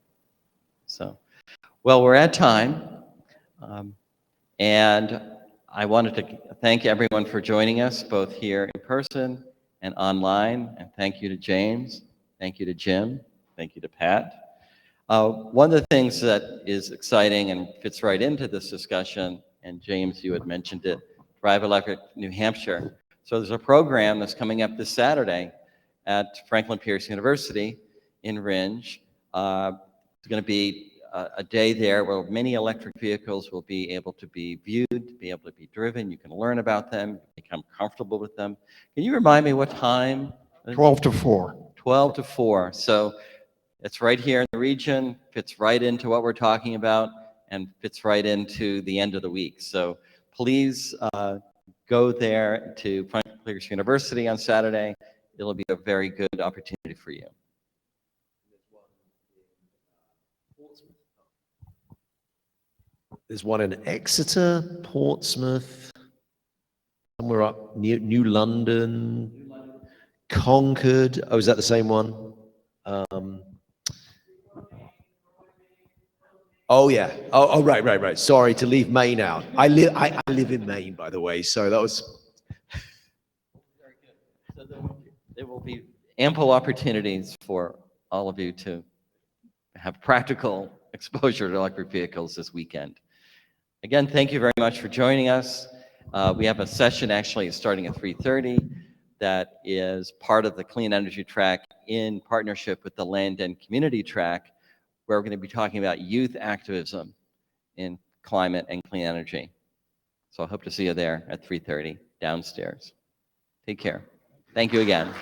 So, well, we're at time. And I wanted to thank everyone for joining us, both here in person and online. And thank you to James, thank you to Jim, thank you to Pat. One of the things that is exciting and fits right into this discussion, and James, you had mentioned it, Drive Electric New Hampshire. So there's a program that's coming up this Saturday at Franklin Pierce University in Rindge. It's going to be a day there where many electric vehicles will be able to be viewed, be able to be driven. You can learn about them, become comfortable with them. Can you remind me what time? 12 to 4. 12 to 4. So it's right here in the region, fits right into what we're talking about, and fits right into the end of the week. So please go there to Franklin University on Saturday. It'll be a very good opportunity for you. There's one in Exeter, Portsmouth, somewhere up near New London, Concord. Oh, is that the same one? Oh yeah. Oh, right. Sorry to leave Maine out. I live in Maine, by the way. So that was. So there will be ample opportunities for all of you to have practical exposure to electric vehicles this weekend. Again, thank you very much for joining us. We have a session actually starting at 3:30 that is part of the Clean Energy Track in partnership with the Land and Community Track, where we're going to be talking about youth activism in climate and clean energy. So I hope to see you there at 3:30 downstairs. Take care. Thank you again.